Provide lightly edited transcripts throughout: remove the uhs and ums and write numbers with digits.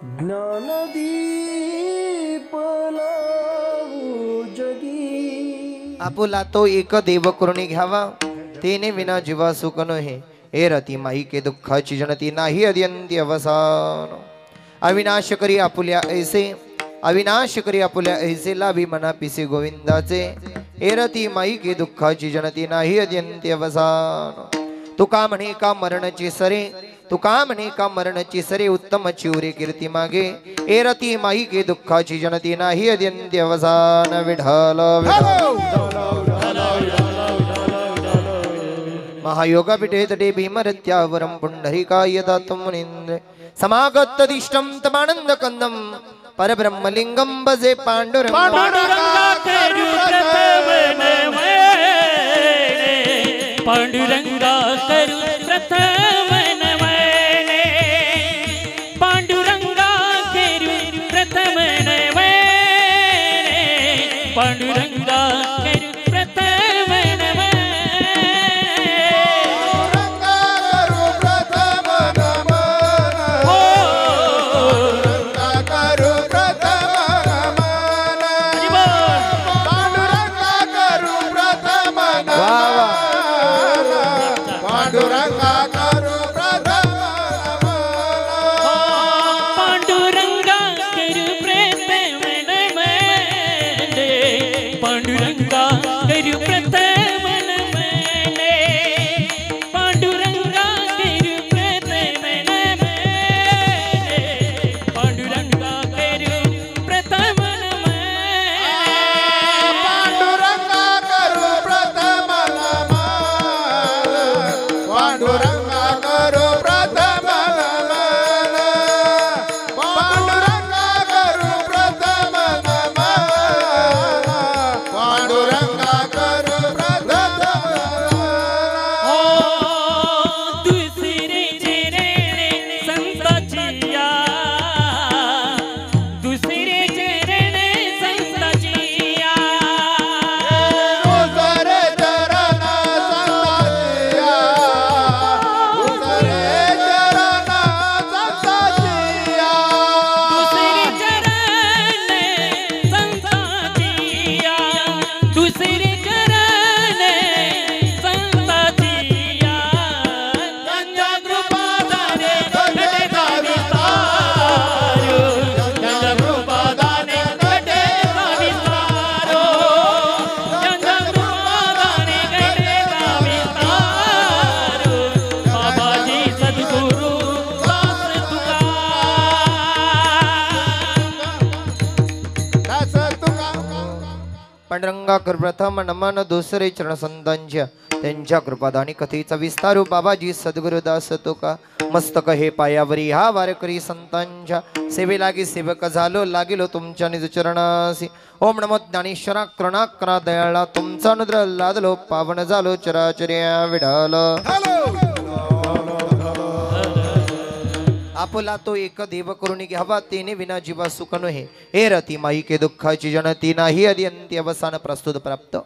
ज्ञानदीप लावू जगी। आपुला तो एक देव करुणी घ्यावा, तेने विना जीवा सुख नहे। हे रती माई के दुःखाची जनती नाही अद्यंती अवसान। अविनाश करी आपुल्या ऐसे, अविनाश करी आपुल्या ऐसे लाभी मना पिसे गोविंदाचे। हे रती माई के दुःखाची जनती नाही अद्यंती अवसान। तुका म्हणे का मरणाची सरे, तुका म्हणे का मरणाची सरे, उत्तम चिवरे कीर्ती मागे। हे रती माई के दुःखाची जनती नाही अद्यंती अवसान। विठ्ठल महायोगापीठे तटे भीमरत्यावरं पुंडरीकाय दातुं मुनीन्द्र समागतदिष्टं तमानंद कंदम परब्रह्मलिंगं भजे पांडुरंग। पांडुरंगा करू प्रथम नमने, पांडुरंगा करू प्रथम नमने, पांडुरंगा करू प्रथम नमने। पांडुरंगा कर प्रथम नमन दुसरे चरण संतांच्या, त्यांच्या कृपादानी कथेचा विस्तारू बाबाजी सद्गुरुदास तुका। मस्तक हे पायावरी हा वारकरी संतांच्या, सेवे लागी सेवक झालो लागिलो तुमच्या निज चरणासी। ओम नमो ज्ञानेश्वरा करुणा करा दयाळा, तुमचा अनुग्रह लादलो पावन झालो चराचर्या। विठ्ठल आपुला तो एक देव करुणी घ्यावा, तेने विना जीवा सुख नहे। हे रती माई के दुःखाची जनती नाही अद्यंती अवसान। प्रस्तुत प्राप्त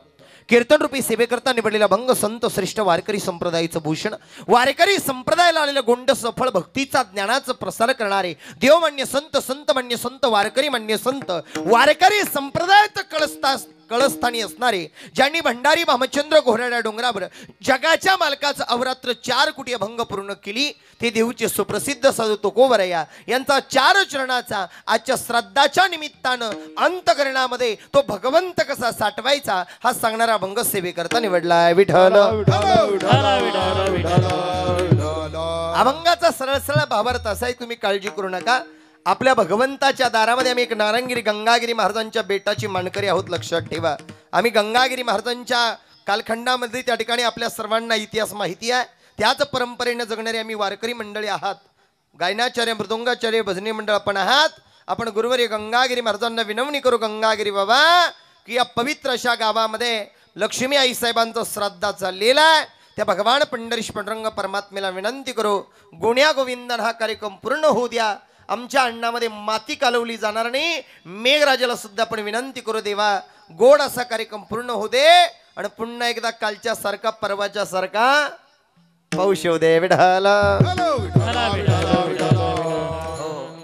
कीर्तन रूपी सेवेकरता निवडलेला भंग संत श्रेष्ठ वारकरी संप्रदायाचं भूषण, वारकरी संप्रदायाला आलेलं गोंड सफळ भक्तीचा ज्ञानाचं प्रसार करणारे देवमान्य संत, संत मान्य संत, वारकरी मान्य संत, वारकरी संप्रदायात कळस्थानी असणारे, ज्यांनी भंडारी भामचंद्र घोराड्या डोंगरावर जगाच्या मालकाचं अवरात्र 4 कोटी अभंग पूर्ण केली, ते देऊचे सुप्रसिद्ध साधू तुकोबरया यांचा 4 चरणाचा आजच्या श्राद्धाच्या निमित्तानं अंतकरणामध्ये तो भगवंत कसा साठवायचा हा सांगणारा अभंग सेवेकरता निवडलाय। विठ्ठल अभंगाचा सरळ सरळ भावार्थ असा आहे, तुम्ही काळजी करू नका। आपल्या भगवंताच्या दारामध्ये आम्ही एक नारंगिरी गंगागिरी महाराजांच्या बेटाची मानकरी आहोत, लक्षात ठेवा। आम्ही गंगागिरी महाराजांच्या कालखंडामध्ये त्या ठिकाणी आपल्या सर्वांना इतिहास माहिती आहे, त्याच परंपरेने जगणारे आम्ही वारकरी मंडळी आहात। गायनाचार्य, मृदुंगाचार्य, भजनी मंडळ आपण आहात। आपण गुरुवर्य गंगागिरी महाराजांना विनवणी करू, गंगागिरी बाबा, की या पवित्र अशा गावामध्ये लक्ष्मी आई साहेबांचा श्राद्ध चाललेला आहे, त्या भगवान पंढरीश पांडुरंग परमात्मेला विनंती करू, गुण्या गोविंदन हा कार्यक्रम पूर्ण होऊ द्या। आमच्या अण्णामध्ये माती कालवली जाणार नाही। मेघराजाला सुद्धा आपण विनंती करू, देवा गोड असा कार्यक्रम पूर्ण होऊ दे आणि पुन्हा एकदा कालच्या सारखा परवाच्या सारखा पाऊस येऊ दे। विठ्ठल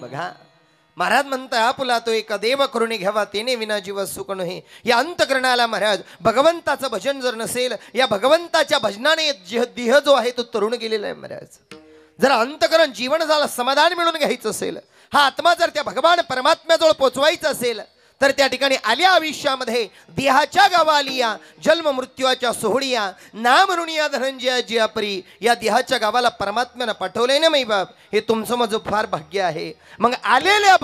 बघा, महाराज म्हणताय आपुला तो एका देव करुणी घ्यावा तेने विना जीव सुख नये. या अंतकरणाला महाराज भगवंताचं भजन जर नसेल, या भगवंताच्या भजनाने देह जो आहे तो तरुण गेलेला आहे महाराज. जर अंतकरण जीवन झालं समाधान मिळून घ्यायचं असेल, हा आत्मा जर त्या भगवान परमात्म्याजवळ पोचवायचा असेल, तर त्या ठिकाणी आल्या आयुष्यामध्ये देहाच्या गावालिया जन्म मृत्यूच्या सोहळिया ना म्हणून या धनंजयाची परी या देहाच्या गावाला परमात्म्यानं पाठवलंय ना मै बाप. हे तुमचं माझं फार भाग्य आहे. मग आलेल्या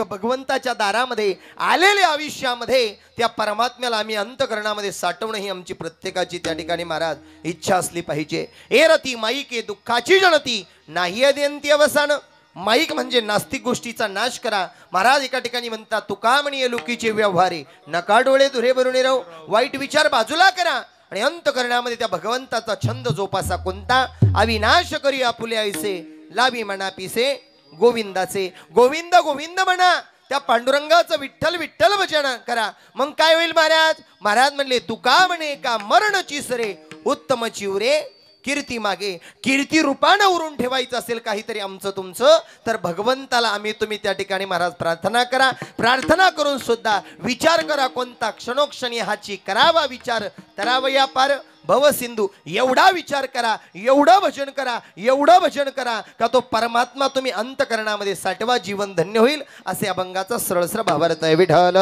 भगवंताच्या दारामध्ये आलेल्या आयुष्यामध्ये त्या परमात्म्याला आम्ही अंतकरणामध्ये साठवणं ही आमची प्रत्येकाची त्या ठिकाणी महाराज इच्छा असली पाहिजे. एरती माईके दुःखाची जनती नाही अद्यंती अवसान. माईक म्हणजे नास्तिक गोष्टीचा नाश करा. महाराज एका ठिकाणी म्हणतात तुका म्हणे लोकीचे व्यवहारे नका डोळे दुरे भरून राहू. वाईट विचार बाजूला करा आणि अंतकरणामध्ये त्या भगवंताचा छंद जोपासा. कोणता? अविनाश करी आपुले ऐसे लावी म्हणा पिसे गोविंदाचे. गोविंद गोविंद म्हणा, त्या पांडुरंगाचं विठ्ठल विठ्ठल भजन करा. मग काय होईल महाराज? महाराज म्हणले तुका म्हणे का मरण चिसरे उत्तम चिवरे कीर्ती मागे. कीर्ती रूपानं उरून ठेवायचं असेल काहीतरी आमचं तुमचं, तर भगवंताला आम्ही तुम्ही त्या ठिकाणी महाराज प्रार्थना करा. प्रार्थना करून सुद्धा विचार करा कोणता क्षणोक्षणी हाची करावा विचार तरावया पार भव सिंधू. एवढा विचार करा, एवढं भजन करा, एवढं भजन करा का तो परमात्मा तुम्ही अंतकरणामध्ये साठवा, जीवन धन्य होईल. असे अभंगाचा सरळ भावार्थ आहे. विठ्ठल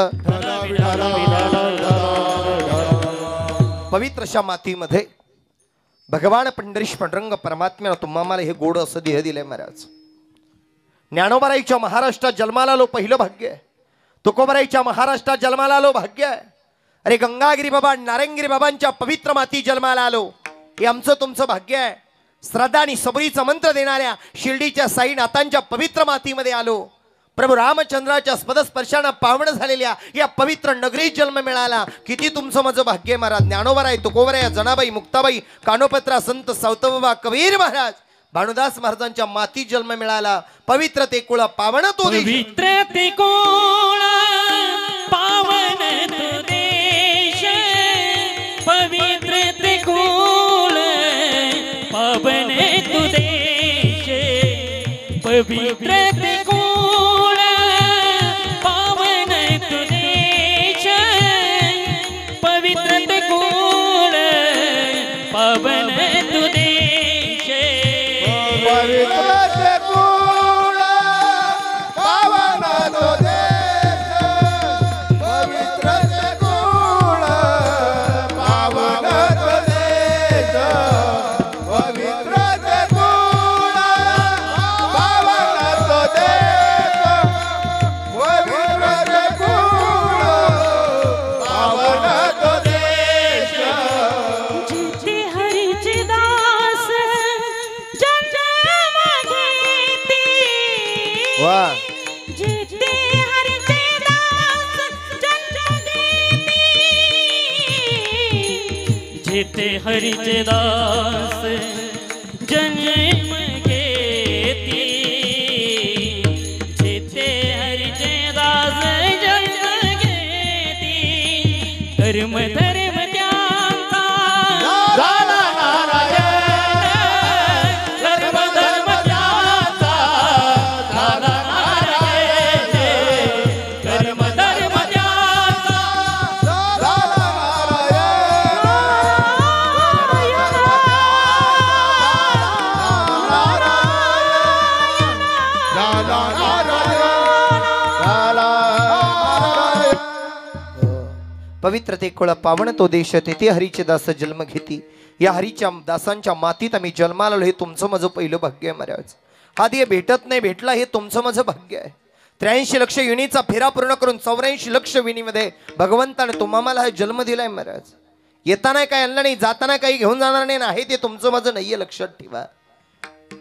पवित्रशा मातीमध्ये भगवान पंढरीश पांडुरंग परमात्म्यानं तुम्हाला हे गोड असं देह दिलंय महाराज. ज्ञानोबाराईच्या महाराष्ट्रात जन्माला आलो पहिलं भाग्य आहे. तुकोबाराईच्या महाराष्ट्रात जन्माला आलो भाग्य आहे. अरे गंगागिरी बाबा नारंगिरी बाबांच्या पवित्र माती जन्माला आलो हे आमचं तुमचं भाग्य आहे. श्रद्धा आणि सबरीचा मंत्र देणाऱ्या शिर्डीच्या साईनाथांच्या पवित्र मातीमध्ये आलो. प्रभू रामचंद्राच्या स्पर्शानं पावन झालेल्या या पवित्र नगरीत जन्म मिळाला. किती तुमचं माझं भाग्य महाराज. ज्ञानोबाराय तुकोबाराय जनाबाई मुक्ताबाई कानोपत्रा संत सावतबाबा कबीर महाराज भानुदास महाराजांच्या माती जन्म मिळाला. पवित्र ते कुळ पावन तो पवित्र ते कुळ पावन तो देश. पवित्र ते कुळ पावन तो देश. पवित्र ते जेते हरीचे दास जन्म घेती. जेते हरीचे दास जन्म घेती. कर्म धर्म त्यांचा झाला नारायण. कर्म धर्म त्यांचा झाला नारायण. कर्म धर्म त्यांचा झाला पवित्र ते कुळ पावन तो देश तेथे हरीचे दास जन्म घेती. या हरीच्या दासांच्या मातीत आम्ही जन्माला आलो हे तुमचं माझं पहिलं भाग्य आहे महाराज. हा देह भेटत नाही भेटला हे तुमचं माझं भाग्य आहे. 83 लक्ष युनीचा फेरा पूर्ण करून 84 लक्ष विनीमध्ये भगवंताने तुम्हाला हा जन्म दिलाय महाराज. येताना काय आणलं नाही, जाताना काही घेऊन जाणार नाही आहे ते तुमचं माझं नाहीये, लक्षात ठेवा.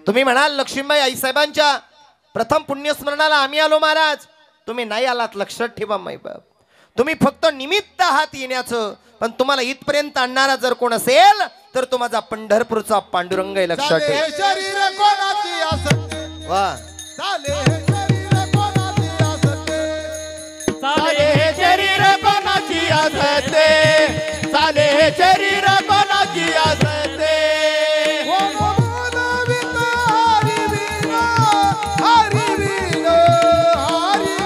तुम्ही म्हणाल लक्ष्मीबाई आईसाहेबांच्या प्रथम पुण्यस्मरणाला आम्ही आलो महाराज, तुम्ही नाही आलात, लक्षात ठेवा माईबाप. तुम्ही फक्त निमित्त आहात येण्याचं, पण तुम्हाला इथपर्यंत आणणारा जर कोण असेल तर तो माझा पंढरपूरचा पांडुरंग आहे, लक्षात ठेवा. शरीर कोणाची असते वा चाले शरीर कोणाची असते. चाले शरीर कोणाची असते. चाले शरीर कोणाची असते. हरी विनो हरी विनो हरी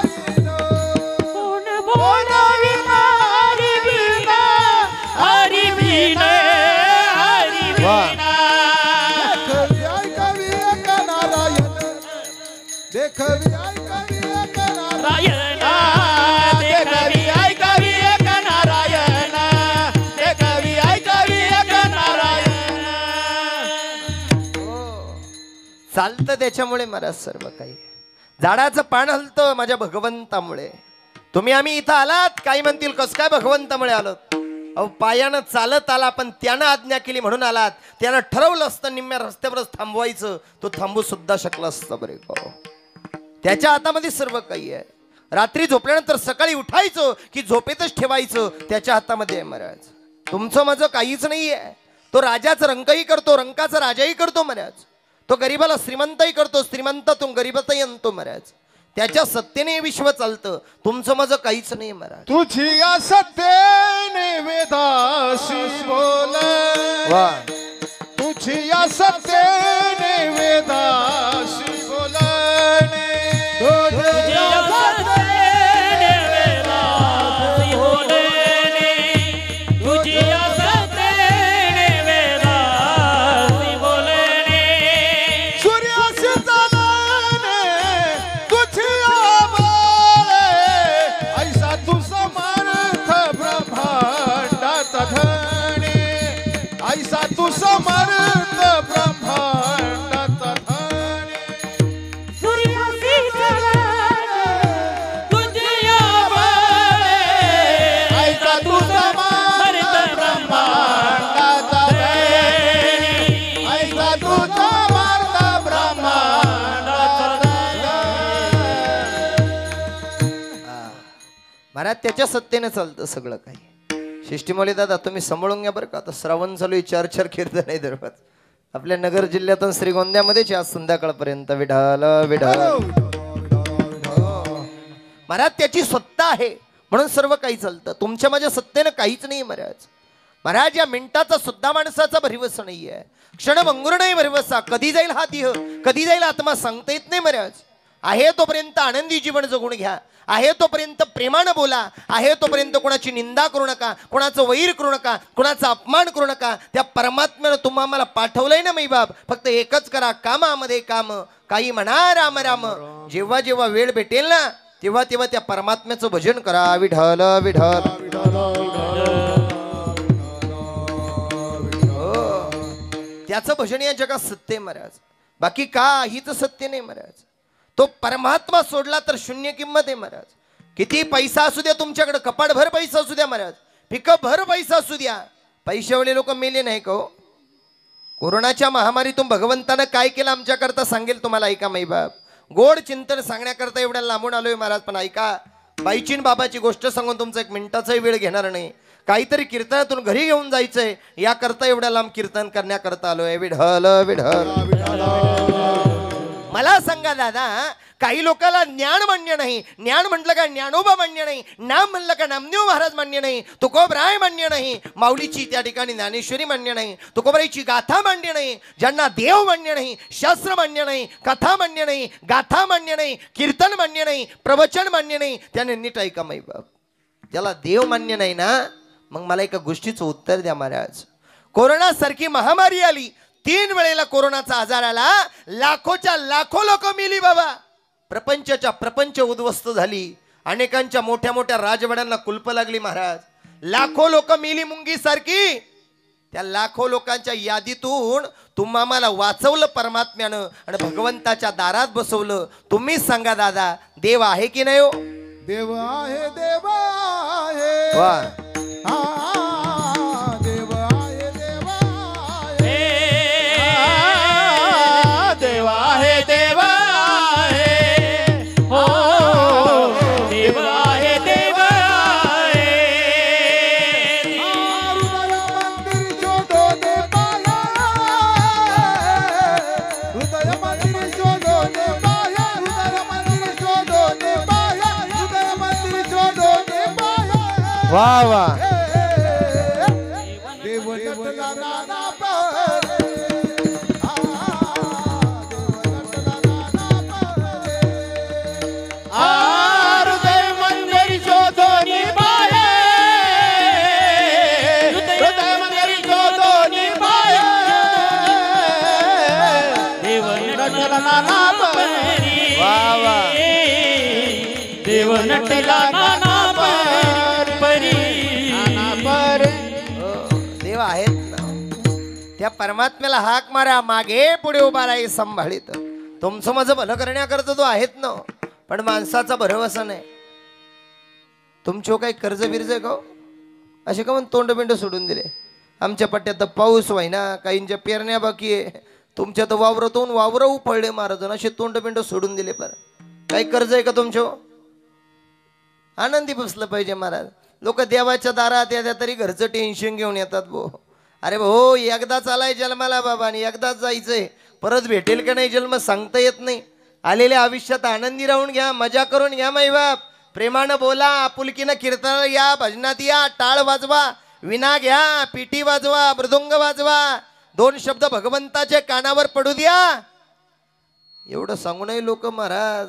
देखवी ऐकावी एक नारायण देखवी ऐकावी एक नारायण देखवी ऐकावी एक नारायण चालतं त्याच्यामुळे मला सर्व काही. झाडाचं पान हलतं माझ्या भगवंतामुळे. तुम्ही आम्ही इथं आलात काही म्हणतील कस काय भगवंतामुळे आलोत. अहो पायानं चालत आला पण त्यानं आज्ञा केली म्हणून आलात. त्यानं ठरवलं असतं निम्म्या रस्त्यावरच थांबवायचं तो थांबू सुद्धा शकला असतं बरे का. त्याच्या हातामध्ये सर्व काही आहे. रात्री झोपल्यानंतर सकाळी उठायचं की झोपेतच ठेवायचं त्याच्या हातामध्ये आहे महाराज. तुमचं माझं काहीच नाही आहे. तो राजाचं रंकही करतो रंकाचा राजाही करतो महाराज. तो गरीबाला श्रीमंतही करतो श्रीमंतातून गरीबातही आणतो महाराज. त्याच्या सत्तेने विश्व चालतं. तुमचं माझं काहीच नाही महाराज. तुझी या सत्तेने वेदाशी बोल वा तुझी या सत्तेने वेदाशी बोलणे तुझ्या सत्तेने वेदासी बोलणे तुझ्या सत्तेने वेदासी बोलणे सूर्याशी चालणे तुझी आबाळे ऐसा तू समर्थ ब्रह्मांडाचा धणे ऐसा तू समर्थ ब्रह्मांडाचा धणे सूर्यासी चालणे तुझ्या बाळे ऐसा तू समर्थ ब्रह्मांडाचा धणे ऐसा तू समर्थ ब्रह्मांडाचा महाराज त्याच्या सत्तेने चालतं सगळं काही. शिष्टीमौली दादा तुम्ही सांभाळून घ्या बरं का. आता श्रावण चालू आहे. 4 कीर्तन नाही दररोज आपल्या नगर जिल्ह्यातून श्रीगोंद्यामध्येच आज संध्याकाळपर्यंत विढाल विढाल. महाराज त्याची सत्ता आहे म्हणून सर्व काही चालतं. तुमच्या माझ्या सत्तेनं काहीच नाही महाराज. महाराज या मिनिटाचा सुद्धा माणसाचा भरवसा नाही आहे. क्षणभंगुर नाही भरवसा. कधी जाईल हा देह कधी जाईल आत्मा सांगता येत नाही महाराज. आहे तोपर्यंत आनंदी जीवन जगून घ्या. आहे तोपर्यंत प्रेमानं बोला. आहे तोपर्यंत कोणाची निंदा करू नका कोणाचं वैर करू नका कोणाचा अपमान करू नका. त्या परमात्म्यानं तुम्हा मला पाठवलंय ना मै बाप. फक्त एकच करा कामामध्ये काम काही म्हणा राम राम. जेव्हा जेव्हा वेळ भेटेल ना तेव्हा तेव्हा त्या परमात्म्याचं भजन करा. विठ्ठल विठ्ठल त्याचं भजन या जगात सत्य आहे महाराज. बाकी काहीच सत्य नाही महाराज. तो परमात्मा सोडला तर शून्य किंमत आहे महाराज. किती पैसा असू द्या तुमच्याकडे कपाटभर पैसा असू द्या महाराज पिकभर पैसा असू द्या पैशावाले लोक मेले नाही का हो. कोरोनाच्या महामारीतून भगवंतानं काय केलं आमच्याकरता सांगेल तुम्हाला ऐका मै बाप. गोड चिंतन सांगण्याकरता एवढ्या लांबून आलोय महाराज. पण ऐका बाईचीन बाबाची गोष्ट सांगून तुमचा 1 मिनिटाचाही वेळ घेणार नाही. काहीतरी कीर्तनातून घरी घेऊन जायचंय याकरता एवढ्या लांब कीर्तन करण्याकरता आलोय. विढल विढल. मला सांगा दादा काही लोकांना ज्ञान मान्य नाही. ज्ञान म्हटलं का ज्ञानोबा मान्य नाही. नाम म्हणलं का नामदेव महाराज मान्य नाही. तुकोबराय मान्य नाही. माऊलीची त्या ठिकाणी ज्ञानेश्वरी मान्य नाही. तुकोबराईची गाथा मान्य नाही. ज्यांना देव मान्य नाही शास्त्र मान्य नाही कथा मान्य नाही गाथा मान्य नाही कीर्तन मान्य नाही प्रवचन मान्य नाही त्याने नीट ऐका माई बाप. ज्याला देव मान्य नाही ना मग मला एका गोष्टीचं उत्तर द्या महाराज. कोरोना सारखी महामारी आली 3 वेळेला कोरोनाचा आजार आला. लाखोच्या लाखो लोक मेली बाबा. प्रपंचाच्या प्रपंच उद्ध्वस्त झाली. अनेकांच्या मोठ्या मोठ्या राजवाड्यांना कुलप लागली महाराज. लाखो लोक मेली मुंगी सारखी. त्या लाखो लोकांच्या यादीतून तुम्हा मला वाचवलं परमात्म्यानं आणि भगवंताच्या दारात बसवलं. तुम्हीच सांगा दादा देव आहे की नाही हो. देव आहे देव आहे वा हा देव आहे देव आहे देव आहे देव आहे हो देव आहे देव आहे हृदय मंदिर शोधो दे पाया हृदय मंदिर शोधो दे पाया हृदय मंदिर शोधो दे पाया वा वा. देव नटला नाना पहरे हृदय मंदिर शोधो निभाए हृदय मंदिर शोधो निभाए देव नटला नाना पहरी. वा देव नटला नाना परी देव आहेत ना, त्या परमात्म्याला हाक मारा, मागे पुढे उभा राही सांभाळीत. तुमचं माझं भलं करण्याकरता तो आहेत ना, पण माणसाचा भरवसा नाही. तुमचं काही कर्ज बिर्ज का हो? असे का म्हणून तोंड बिंड सोडून दिले. आमच्या पट्ट्यात तर पाऊस व्हायना, काहींच्या पेरण्या बाकी आहे, तुमच्या तर वावरातून वावर उपळले महाराज, असे तोंड बिंड सोडून दिले. पर काही कर्ज आहे का तुमचं? आनंदी बसलं पाहिजे महाराज. लोक देवाच्या दारात येतात तरी घरचं टेन्शन घेऊन येतात. अरे भाऊ, एकदाच आलाय जन्माला बाबा आणि एकदाच जायचंय, परत भेटेल का नाही जन्म सांगता येत नाही. आलेल्या आयुष्यात आनंदी राहून घ्या, मजा करून घ्या. माई बाप प्रेमानं बोला, आपुलकीनं कीर्तनाला या, भजनात या, टाळ वाजवा, विना घ्या, पिटी वाजवा, मृदुंग वाजवा, 2 शब्द भगवंताचे कानावर पडू द्या. एवढं सांगूनही लोक महाराज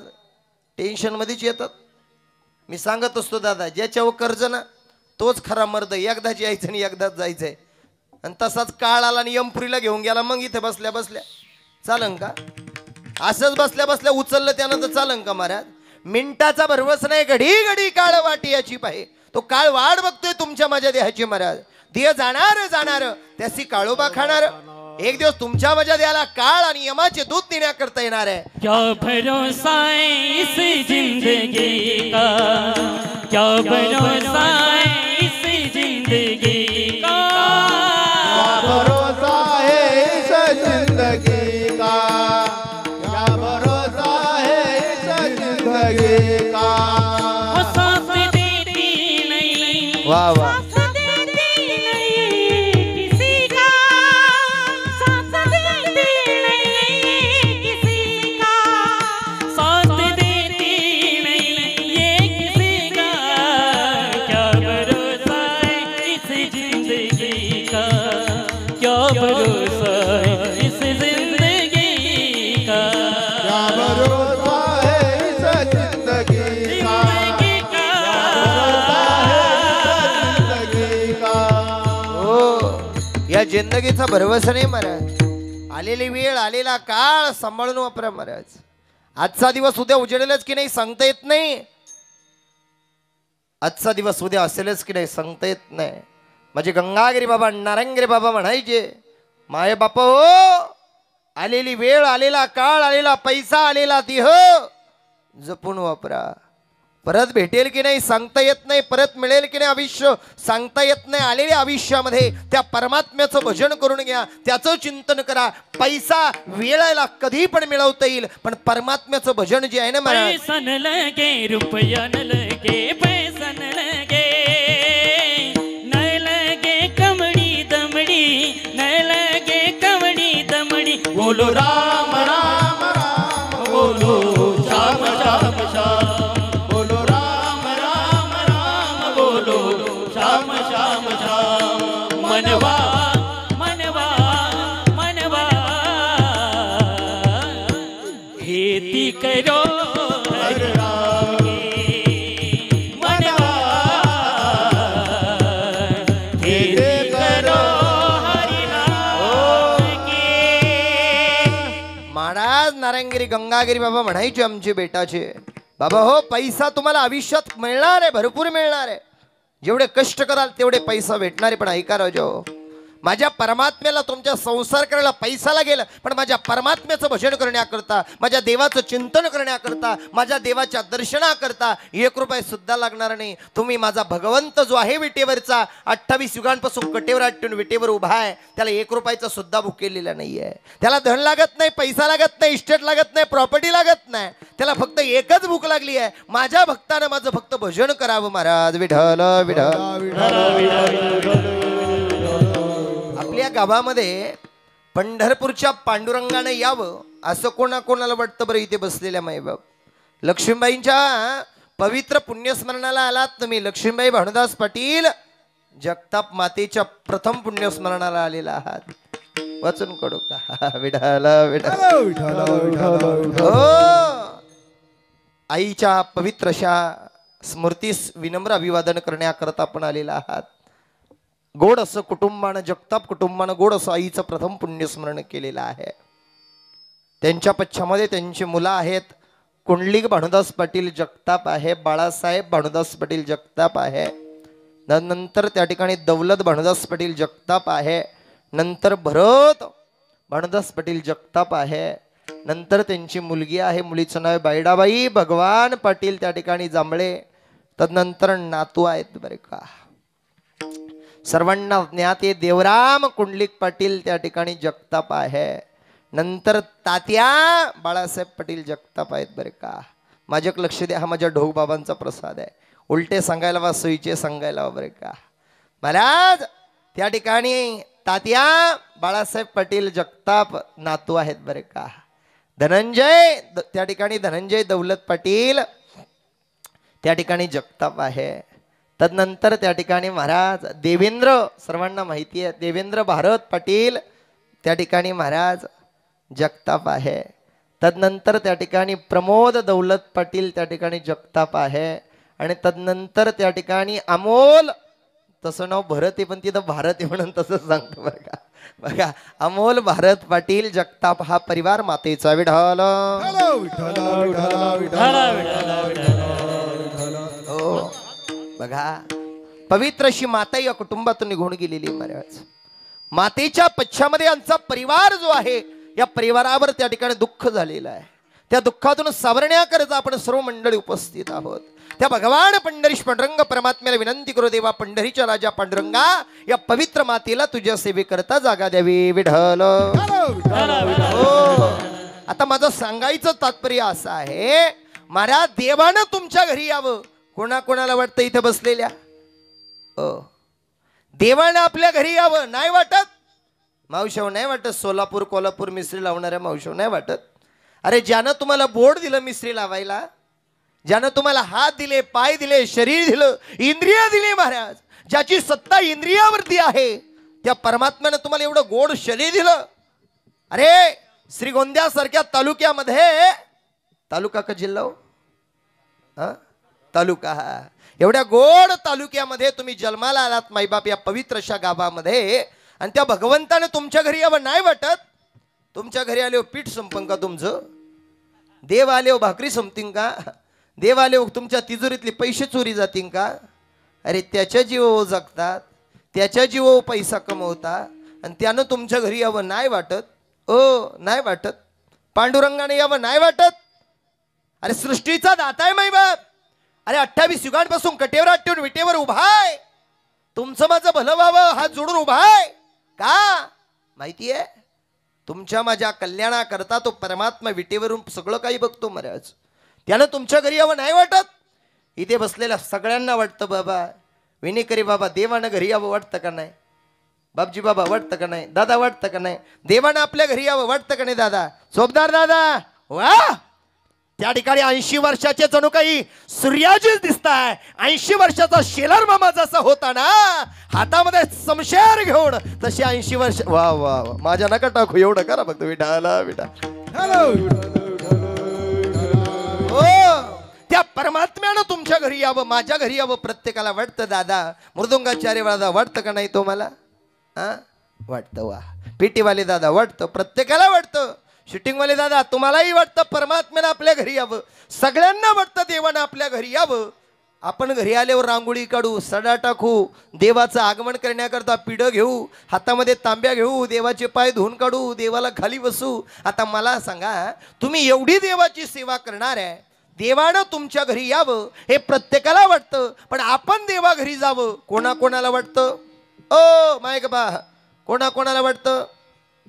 टेन्शन मध्येच येतात. मी सांगत असतो दादा, ज्याच्यावर कर्ज ना तोच खरा मर्द. एकदाच यायचं आणि एकदाच जायचंय. आणि तसाच काळ आला आणि यमपुरीला घेऊन गेला, मग इथे बसल्या बसल्या चालन का? असंच बसल्या बसल्या उचललं त्यानं तर चालन का महाराज? मिनिटाचा भरवस नाही, घडी घडी काळ वाटी याची पाहे. तो काळ वाट बघतोय तुमच्या माझ्या देहाची महाराज. देह जाणार जाणार, त्याची काळोबा खाणार. एक दिवस तुमच्या माझ्या देहाला काळ आणि यमाचे दूध देण्याकरता येणार आहे. क्या भरोसा इस जिंदगी का, क्या भरोसा इस जिंदगी का, क्या भरोसा है इस जिंदगी का, क्या भरोसा है इस जिंदगी का. वो साथ देती नहीं, वाह वाह. या जिंदगीचा भरवसा नाही महाराज. आलेली वेळ, आलेला काळ सांभाळून वापरा महाराज. आजचा दिवस उद्या उजेडेलच की नाही सांगता येत नाही. आजचा दिवस उद्या असेलच की नाही सांगता येत नाही. माझे गंगागिरी बाबा, नारंगिरी बाबा म्हणायचे, माये बापा हो, आलेली वेळ, आलेला काळ, आलेला पैसा, आलेला देह जपून वापरा. परत भेटेल की नाही सांगता येत नाही, परत मिळेल की नाही आयुष्य सांगता येत नाही. आलेल्या आयुष्यामध्ये त्या परमात्म्याचं भजन करून घ्या, त्याचं चिंतन करा. पैसा वेळेला कधी पण मिळवता येईल, पण परमात्म्याचं भजन जे आहे ना महाराज. पैसा न लगे, रुपया न लगे, पैसा न लगे, न लगे कमड़ी दमड़ी, न लगे कमड़ी दमड़ी. बोलो राम राम राम, बोलो श्याम श्याम श्याम, बोलो राम राम राम, बोलो श्याम श्याम श्याम. मनवा मनवा मनवा, खेती करो हरि राम की. मनवा खेती करो हरि राम की. महाराज नारायणगिरी गंगागिरी बाबा म्हणायचे आमचे बेटाचे, बाबा हो, पैसा तुम्हाला आयुष्यात मिळणार आहे, भरपूर मिळणार आहे. जेवढे कष्ट कराल तेवढे पैसा भेटणार आहे. पण ऐका राजो, माझ्या परमात्म्याला तुमच्या संसार करायला पैसा लागेल, पण माझ्या परमात्म्याचं भजन करण्याकरता, माझ्या देवाचं चिंतन करण्याकरता, माझ्या देवाच्या दर्शनाकरता 1 रुपया सुद्धा लागणार नाही. तुम्ही माझा भगवंत जो आहे विटेवरचा, 28 युगांपासून कटेवर आटून विटेवर उभा आहे, त्याला 1 रुपयाचा सुद्धा बुक केलेला नाही आहे. त्याला धन लागत नाही, पैसा लागत नाही, इस्टेट लागत नाही, प्रॉपर्टी लागत नाही. त्याला फक्त एकच भूक लागली आहे, माझ्या भक्तानं माझं फक्त भजन करावं महाराज. विठ्ठल विठ्ठल. आपल्या गावामध्ये पंढरपूरच्या पांडुरंगाने यावं असं कोणाकोणाला वाटतं बरं इथे बसलेल्या माईबाप? लक्ष्मीबाईंच्या पवित्र पुण्यस्मरणाला आलात तुम्ही. लक्ष्मीबाई भानुदास पाटील जगताप मातेच्या प्रथम पुण्यस्मरणाला आलेला आहात. वाचून कडू का? विठ्ठल विठ्ठल. हो, आईच्या पवित्रशा स्मृतीस विनम्र अभिवादन करण्याकरता आपण आलेला आहात. गोड असं कुटुंबानं, जगताप कुटुंबानं गोड असं आईचं प्रथम पुण्यस्मरण केलेलं आहे. त्यांच्या पश्चामध्ये त्यांची मुलं आहेत. कुंडलिक भानुदास पाटील जगताप आहे, बाळासाहेब भानुदास पाटील जगताप आहे, नंतर त्या ठिकाणी दौलत भानुदास पाटील जगताप आहे, नंतर भरत भानुदास पाटील जगताप आहे, नंतर त्यांची मुलगी आहे, मुलीचं नाव बायडाबाई भगवान पाटील त्या ठिकाणी जांभळे, तदनंतर नातू आहेत बरे का. सर्वांना ज्ञात आहे देवराम कुंडलिक पाटील त्या ठिकाणी जगताप आहे, नंतर तात्या बाळासाहेब पाटील जगताप आहेत बरे का. माझ्याकडे लक्ष द्या, हा माझ्या ढोक बाबांचा प्रसाद आहे. उलटे सांगायला वा सोयीचे सांगायला वा बरे का. महाराज त्या ठिकाणी तात्या बाळासाहेब पाटील जगताप नातू आहेत बरे का. धनंजय त्या ठिकाणी धनंजय दौलत पाटील त्या ठिकाणी जगताप आहे. तदनंतर त्या ठिकाणी महाराज देवेंद्र, सर्वांना माहिती आहे देवेंद्र भारत पाटील त्या ठिकाणी महाराज जगताप आहे. तदनंतर त्या ठिकाणी प्रमोद दौलत पाटील त्या ठिकाणी जगताप आहे. आणि तदनंतर त्या ठिकाणी अमोल, तसं नाव भरत आहे पण तिथं भारत आहे म्हणून तसं सांगतो बरं का. बघा अमोल भारत पाटील जगताप हा परिवार मातेचा विठ्ठल. हो बघा पवित्र अशी माता या कुटुंबातून निघून गेलेली महाराज. मातेच्या पश्चामध्ये आमचा परिवार जो आहे या परिवारावर त्या ठिकाणी दुःख झालेलं आहे. त्या दुःखातून सावरण्याकरता आपण सर्व मंडळी उपस्थित आहोत. त्या भगवान पंढरीश पांडुरंग परमात्म्याला विनंती करू, देवा पंढरीच्या राजा पांडुरंगा या पवित्र मातेला तुझ्या सेवेकरता जागा द्यावी विठ्ठल. आता माझं सांगायचं तात्पर्य असं आहे, महाराज देवानं तुमच्या घरी यावं. कोणाकोणाला वाटतं इथे बसलेल्या देवानं आपल्या घरी यावं नाही वाटत? मावशव नाही वाटत? सोलापूर कोल्हापूर मिस्त्री लावणाऱ्या मावशव नाही वाटत? अरे ज्यानं तुम्हाला बोर्ड दिलं मिस्त्री लावायला, ज्यानं तुम्हाला हात दिले, पाय दिले, शरीर दिलं, इंद्रिय दिली महाराज, ज्याची सत्ता इंद्रियावरती आहे त्या परमात्म्यानं तुम्हाला एवढं गोड शरीर दिलं. अरे श्रीगोंद्यासारख्या तालुक्यामध्ये, तालुका का जिल्हा हो? तालुका, एवढ्या गोड तालुक्यामध्ये तुम्ही जन्माला आलात माईबाप या पवित्र अशा गावामध्ये, आणि त्या भगवंताने तुमच्या घरी यावं नाही वाटत? तुमच्या घरी आले पीठ संपन का तुमचं? देव आले भाकरी संपतील का? देव आले तुमच्या तिजोरीतले पैसे चोरी जातील का? अरे त्याच्या जीव जगतात, त्याच्या जीव पैसा कमवतात, आणि त्यानं तुमच्या घरी यावं नाही वाटत? नाही वाटत? पांडुरंगाने यावं नाही वाटत? अरे सृष्टीचा दाता आहे माईबाप. अरे 28 युगांपासून कटेवर हात ठेवून विटेवर उभा आहे. तुमचं माझं भलं व्हावं हात जोडून उभा आहे का? माहिती आहे तुमच्या माझ्या कल्याणाकरता तो परमात्मा विटेवरून सगळं काही बघतो महाराज. त्यानं तुमच्या घरी यावं नाही वाटत? इथे बसलेल्या सगळ्यांना वाटतं बाबा. विनेकरी बाबा देवानं घरी यावं वाटतं का नाही? बापजी बाबा वाटतं का नाही? दादा वाटतं का नाही? देवानं आपल्या घरी यावं वाटतं का नाही दादा? सोबदार दादा वा, त्या ठिकाणी 80 वर्षाचे जणू काही सूर्याजीच दिसताय. 80 वर्षाचा शेलार मामा जसा होता ना हातामध्ये समशेर घेऊन, तसे 80 वर्ष. वा वा वा, माझ्या नका टाकू एवढं करा फक्त विठाला विठा. त्या परमात्म्यानं तुमच्या घरी यावं, माझ्या घरी यावं प्रत्येकाला वाटतं दादा. मृदुंगाचार्य दादा वाटतं का नाही तुम्हाला? वाटतं. वा पेटीवाले दादा वाटतं, प्रत्येकाला वाटतं. शूटिंगवाले दादा तुम्हालाही वाटतं परमात्म्यानं आपल्या घरी यावं, सगळ्यांना वाटतं देवानं आपल्या घरी यावं. आपण घरी आल्यावर रांगोळी काढू, सडा टाकू, देवाचं आगमन करण्याकरता पिढं घेऊ, हातामध्ये तांब्या घेऊ, देवाचे पाय धुवून काढू, देवाला खाली बसू. आता मला सांगा, तुम्ही एवढी देवाची सेवा करणार आहे, देवानं तुमच्या घरी यावं हे प्रत्येकाला वाटतं, पण आपण देवा घरी जावं कोणाकोणाला वाटतं? मायक बा, कोणाकोणाला वाटतं?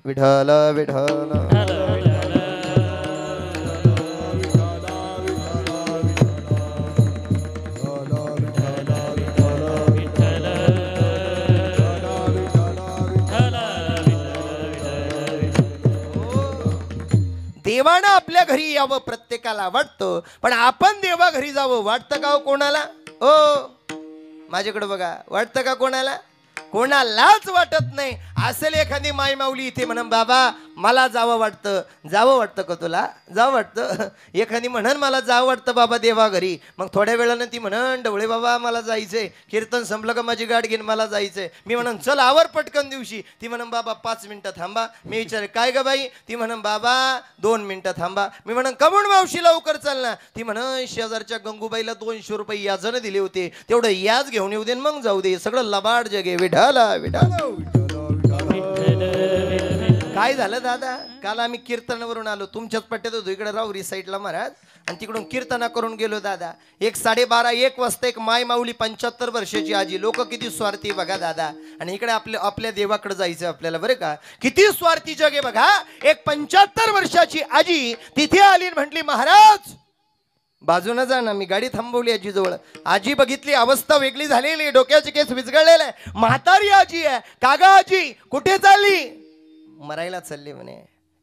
विठ्ठल विठ्ठल. देवानं आपल्या घरी यावं प्रत्येकाला वाटतं, पण आपण देवा घरी जावं वाटतं का कोणाला? माझ्याकडे बघा, वाटतं का कोणाला? कोणालाच वाटत नाही. असेल एखादी माय माऊली इथे म्हणून बाबा मला जावं वाटतं का तुला? जावं वाटतं? एखादी म्हणन मला जावं वाटतं बाबा देवा घरी, मग थोड्या वेळानं ती म्हणन डवळे बाबा मला जायचंय, कीर्तन संपलं का माझी गाठ घेऊन मला जायचंय. मी म्हणन चल आवर पटकन दिवशी. ती म्हणन बाबा 5 मिनिटं थांबा. मी विचारे काय ग बाई? ती म्हणन बाबा 2 मिनिटं थांबा. मी म्हणन कमून मावशी लवकर चल ना. ती म्हणन शेजारच्या गंगूबाईला 200 रुपये याजनं दिले होते, तेवढं याज घेऊन येऊ दे मग जाऊ दे. सगळं लबाड जगे. विठाला काय झालं दादा? काल आम्ही कीर्तनावरून आलो, तुमच्याच पट्ट्यात होतो इकडे राहुरी साईडला महाराज, आणि तिकडून कीर्तना करून गेलो दादा. 1:30-1 वाजता एक माय माऊली 75 वर्षाची आजी. लोक किती स्वार्थी बघा दादा. आणि इकडे आपल्या देवाकडे जायचं आपल्याला बरं का. किती स्वार्थी जग आहे बघा. एक 75 वर्षाची आजी तिथे आली म्हटली महाराज बाजूनं जा ना. मी गाडी थांबवली आजीजवळ. आजी बघितली अवस्था वेगळी झालेली, डोक्याचे केस विजगळलेले आहे. म्हातारी आजी आहे. कागा आजी कुठे चालली? मरायला चालले म्हणे,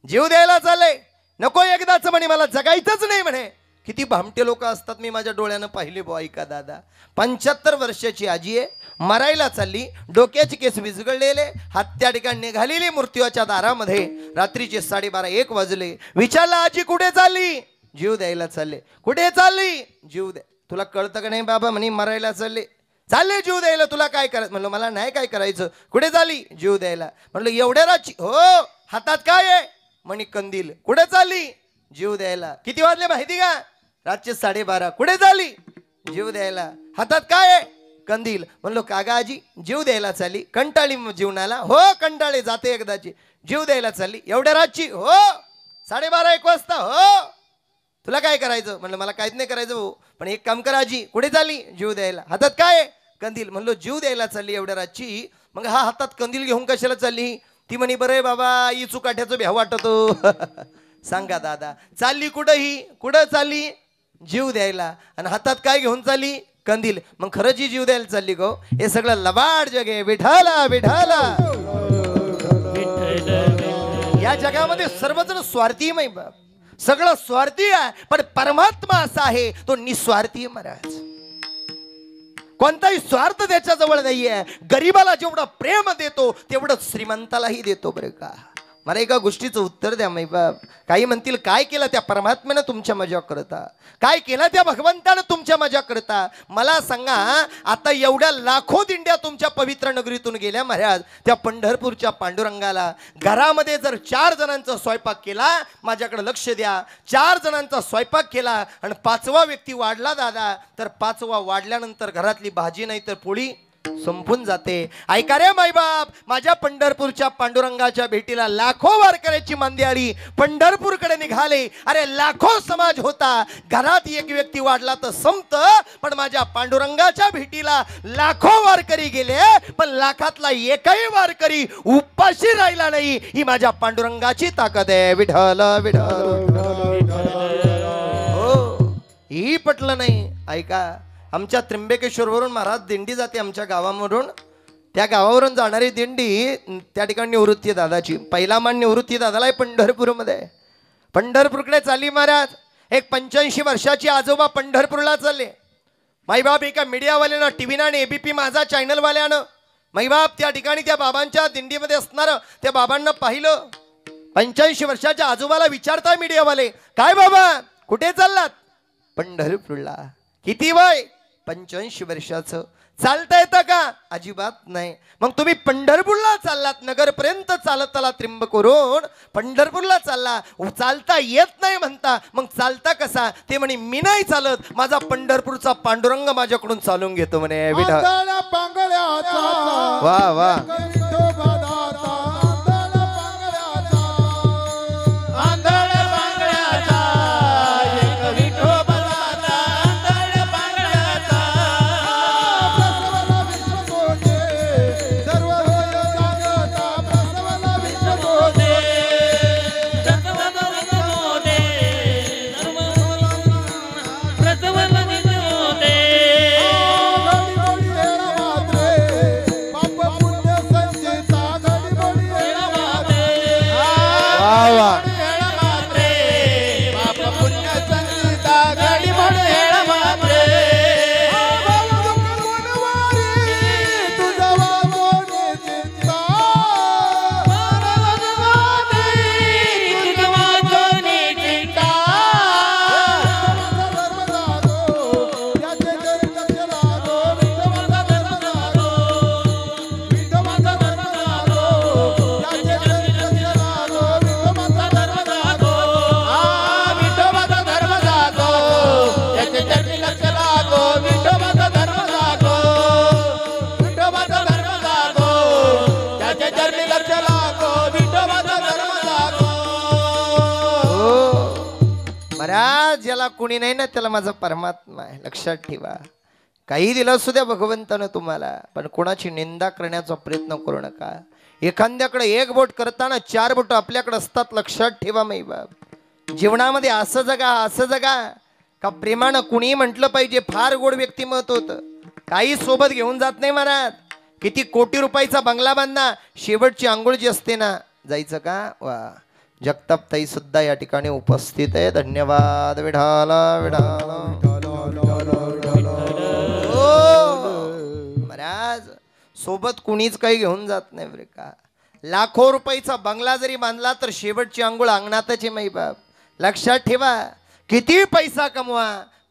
जीव द्यायला चालले. नको एकदाच म्हणे, मला जगायचंच नाही म्हणे. किती भामटे लोक असतात मी माझ्या डोळ्यानं पाहिले बुवा. ऐका दादा, 75 वर्षाची आजी आहे, मरायला चालली, डोक्याचे केस विजगळलेले, हात त्या ठिकाणी निघालेली मृत्यूच्या दारामध्ये. रात्रीचे 12:30-1 वाजले. विचारला आजी कुठे चालली? जीव द्यायला चालले. कुठे चालली? जीव द्या. तुला कळतं का नाही बाबा? म्हणे मरायला चालले जीव द्यायला. तुला काय करायचं? म्हणलं मला नाही काय करायचं. कुठे चालली? जीव द्यायला. म्हणलं एवढ्या रात्री? हो. हातात काय आहे? म्हणे कंदील. कुठे चालली? जीव द्यायला. किती वाजले माहिती का? रातचे 12:30. कुठे चालली? जीव द्यायला. हातात काय आहे? कंदील. म्हणलो कागा आजी जीव द्यायला चालली? कंटाळी जीवनाला? हो कंटाळे, जाते एकदाची. जीव द्यायला चालली एवढ्या रातची? हो. 12:30-1 वाजता? हो. तुला काय करायचं? म्हणलं मला काहीच नाही करायचं भाऊ, पण एक काम कर आजी. कुठे चालली? जीव द्यायला. हातात काय आहे? कंदील. म्हणलो जीव द्यायला चालली एवढ्या रातची. मग हा हातात कंदील घेऊन कशाला चालली? ती म्हणे बरं बाबा इचू काठ्याचं भ्याव वाटतो. सांगा दादा, चालली कुठंही? कुठं चालली? जीव द्यायला. आणि हातात काय घेऊन चालली? कंदील. मग खरंच ही जीव द्यायला चालली गो? हे सगळं लबाड जग आहे. विठाला विठाला. या जगामध्ये सर्वजण स्वार्थी माही बाप, सगळं स्वार्थी आहे, पण परमात्मा असा आहे तो निस्वार्थी महाराज. कोणताही स्वार्थ त्याच्या जवळ नाहीये. गरीबाला जेवढं प्रेम देतो तेवढं श्रीमंतालाही देतो बरं का. मला एका गोष्टीचं उत्तर द्या माई बाप. काही म्हणतील काय केलं त्या परमात्म्यानं तुमच्या मजा करता? काय केलं त्या भगवंतानं तुमच्या मजा करता? मला सांगा, आता एवढ्या लाखो दिंड्या तुमच्या पवित्र नगरीतून गेल्या महाराज, त्या पंढरपूरच्या पांडुरंगाला घरामध्ये जर 4 जणांचा स्वयंपाक केला, माझ्याकडे लक्ष द्या, 4 जणांचा स्वयंपाक केला आणि 5वा व्यक्ती वाढला दादा, तर 5वा वाढल्यानंतर घरातली भाजी नाही तर पोळी संपून जाते. ऐका रे मायबाप, माझ्या पंढरपूरच्या पांडुरंगाच्या भेटीला लाखो वारकऱ्याची मांदियाळी पंढरपूरकडे निघाले. अरे लाखो समाज होता, घरात एक व्यक्ती वाढला तर संपत, पण माझ्या पांडुरंगाच्या भेटीला लाखो वारकरी गेले, पण लाखातला एकही वारकरी उपाशी राहिला नाही. ही माझ्या पांडुरंगाची ताकद आहे. विठ्ठल विठ्ठल. हो, ही पटलं नाही. ऐका, आमच्या त्र्यंबकेश्वरवरून महाराज दिंडी जाते आमच्या गावावरून. त्या गावावरून जाणारी दिंडी त्या ठिकाणी निवृत्ती दादाची. पहिला मान निवृत्ती दादाला आहे पंढरपूरमध्ये. पंढरपूरकडे चालली महाराज. एक 85 वर्षाची आजोबा पंढरपूरला चालले. माईबाप एका मीडियावाल्यानं, टीव्हीनं आणि एबीपी माझा चॅनलवाल्यानं माईबाप त्या ठिकाणी त्या बाबांच्या दिंडीमध्ये असणार त्या बाबांना पाहिलं. 85 वर्षाच्या आजोबाला विचारताय मीडियावाले, काय बाबा कुठे चाललात? पंढरपूरला. किती वय? 85 वर्षाचं. चालता येतं का? अजिबात नाही. मग तुम्ही पंढरपूरला चाललात, नगरपर्यंत चालत आला त्र्यंबकवरून, पंढरपूरला चालला, चालता येत नाही म्हणता, मग चालता कसा? ते म्हणे मी नाही चालत, माझा पंढरपूरचा पांडुरंग माझ्याकडून चालून घेतो म्हणे. वा वा. ज्याला कुणी नाही ना त्याला माझा परमात्मा आहे, लक्षात ठेवा. काही दिलं असू द्या भगवंतानं तुम्हाला, पण कोणाची निंदा करण्याचा प्रयत्न करू नका. एखाद्याकडे एक बोट करताना 4 बोट आपल्याकडे असतात, लक्षात ठेवा माई बाप. जीवनामध्ये असं जगा का प्रेमानं कुणी म्हटलं पाहिजे फार गोड व्यक्तिमत्व होतं, काही सोबत घेऊन जात नाही महाराज. किती कोटी रुपयाचा बंगला बांधना, शेवटची आंघोळ जी असते ना, जायचं का? वा, जगताप ताई सुद्धा या ठिकाणी उपस्थित आहे. धन्यवाद विठाला विठाला. महाराज सोबत कुणीच काही घेऊन जात नाही बरे का. लाखो रुपयाचा बंगला जरी बांधला तर शेवटची आंघोळ अंगणातच आहे माई बाप. लक्षात ठेवा, किती पैसा कमवा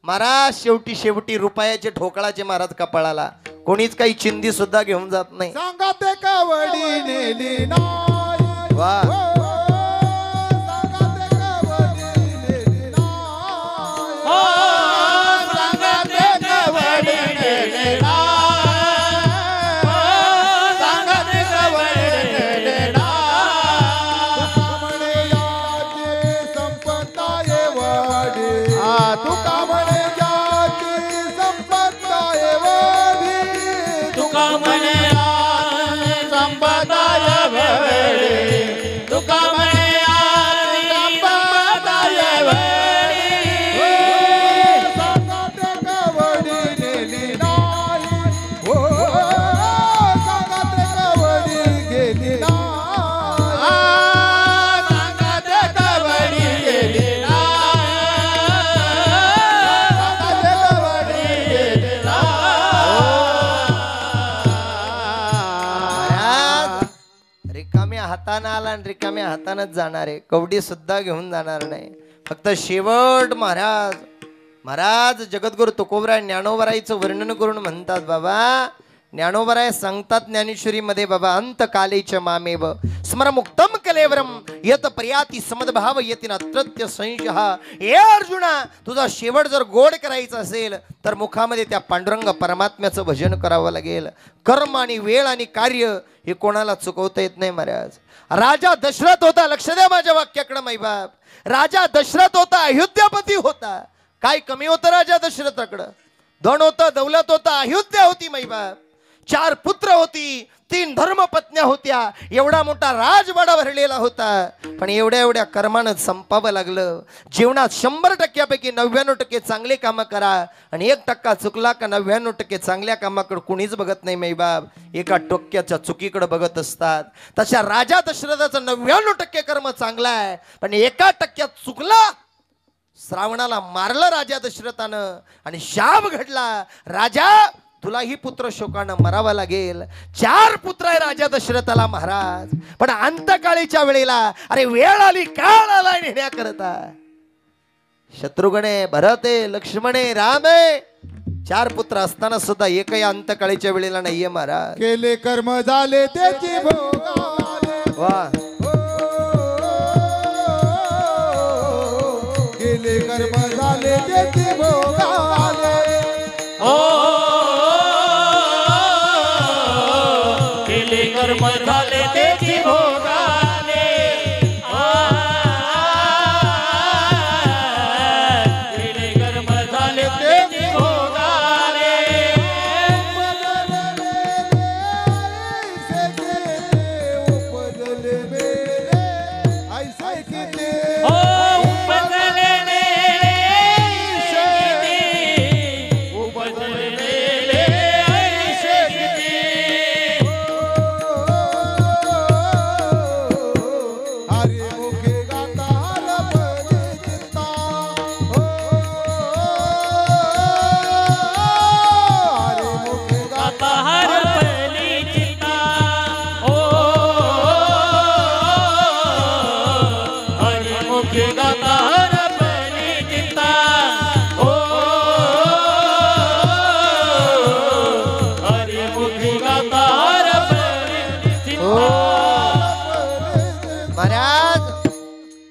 महाराज, शेवटी रुपयाचे ठोकळाचे महाराज कपाळाला. कोणीच काही चिंदी सुद्धा घेऊन जात नाही. सांगा ते कावडी नेली नाही. वा, सांगा ते कावडी नेली नाही. सांगा ते कवडी नेले ना, सांगा ते कवडी नेले ना. म्हणे याची संपत्ता एवढी, तुका म्हणे याची संपत्ता एवढी. तुका म्हणे संपदाय वेळी, तुका म्हणे संपदाय वेळी. सांगा ते कावडी नेली नाही. हो, सांगा ते कावडी गेली नाही. सांगा ते कवडी गेली ना, सांगा ते कवडी गेली ना. महाराज रिकाम्या हातानं आला आणि रिकाम्या हातानच जाणार आहे, कवडी सुद्धा घेऊन जाणार नाही. फक्त शेवट महाराज जगद्गुरु तुकोबराय ज्ञानोबरायचं वर्णन करून म्हणतात, बाबा ज्ञानोबराय सांगतात ज्ञानेश्वरीमध्ये, बाबा अंतकालेच मामेव स्मरमुक्तम कलेवरम यत पर्याती समदभाव येती नात्रत्य संशय. हे अर्जुना, तुझा शेवट जर गोड करायचा असेल तर मुखामध्ये त्या पांडुरंग परमात्म्याचं भजन करावं लागेल. कर्म आणि वेळ आणि कार्य हे कोणाला चुकवता येत नाही महाराज. राजा दशरथ होता, लक्ष द्या माझ्या वाक्याकडे माई बाप. राजा दशरथ होता, अयोध्यापती होता. काय कमी होतं राजा दशरथाकडं? धन होतं, दौलत होता, अयोध्या होती माई बाप. 4 पुत्र होती, 3 धर्मपत्न्या होत्या, एवढा मोठा राजवाडा भरलेला होता. पण एवढ्या कर्मानं संपावं लागलं. जीवनात 100% 99% चांगले कामं करा आणि 1% चुकला का 99% चांगल्या कामाकडे कुणीच बघत नाही माई बाप, 1% चुकीकडे बघत असतात. तशा राजा दशरथाचं 99% कर्म चांगला आहे, पण 1% चुकला. श्रावणाला मारलं राजा दशरथानं आणि शाप घडला, राजा तुलाही पुत्र शोकानं मरावं लागेल. 4 पुत्र आहे राजा दशरथाला महाराज, पण अंतकाळीच्या वेळेला अरे वेळ आली, काळ आला नेण्याकरता. शत्रुघ्न आहे, भरत आहे, लक्ष्मण आहे, राम आहे, 4 पुत्र असताना सुद्धा एकही अंतकाळीच्या वेळेला नाहीये महाराज. केले कर्म झाले त्याची भोगाले. वा, केले कर्म झाले त्याची भोगाले. केले कर्म झाले त्याची भोगाले. केले कर्म झाले त्याची भोगाले. उपजले मेले ऐसे किती. ओ उपजलेले किती, उपजलेले ऐसे किती. हरे मुखे गाता हरपती चित्ता. हरे मुखे गाता हर पली चिता. ओ हरि मुखी गाता हर पली चिता. ओ हरि मुखी गाता हर पली चिता. महाराज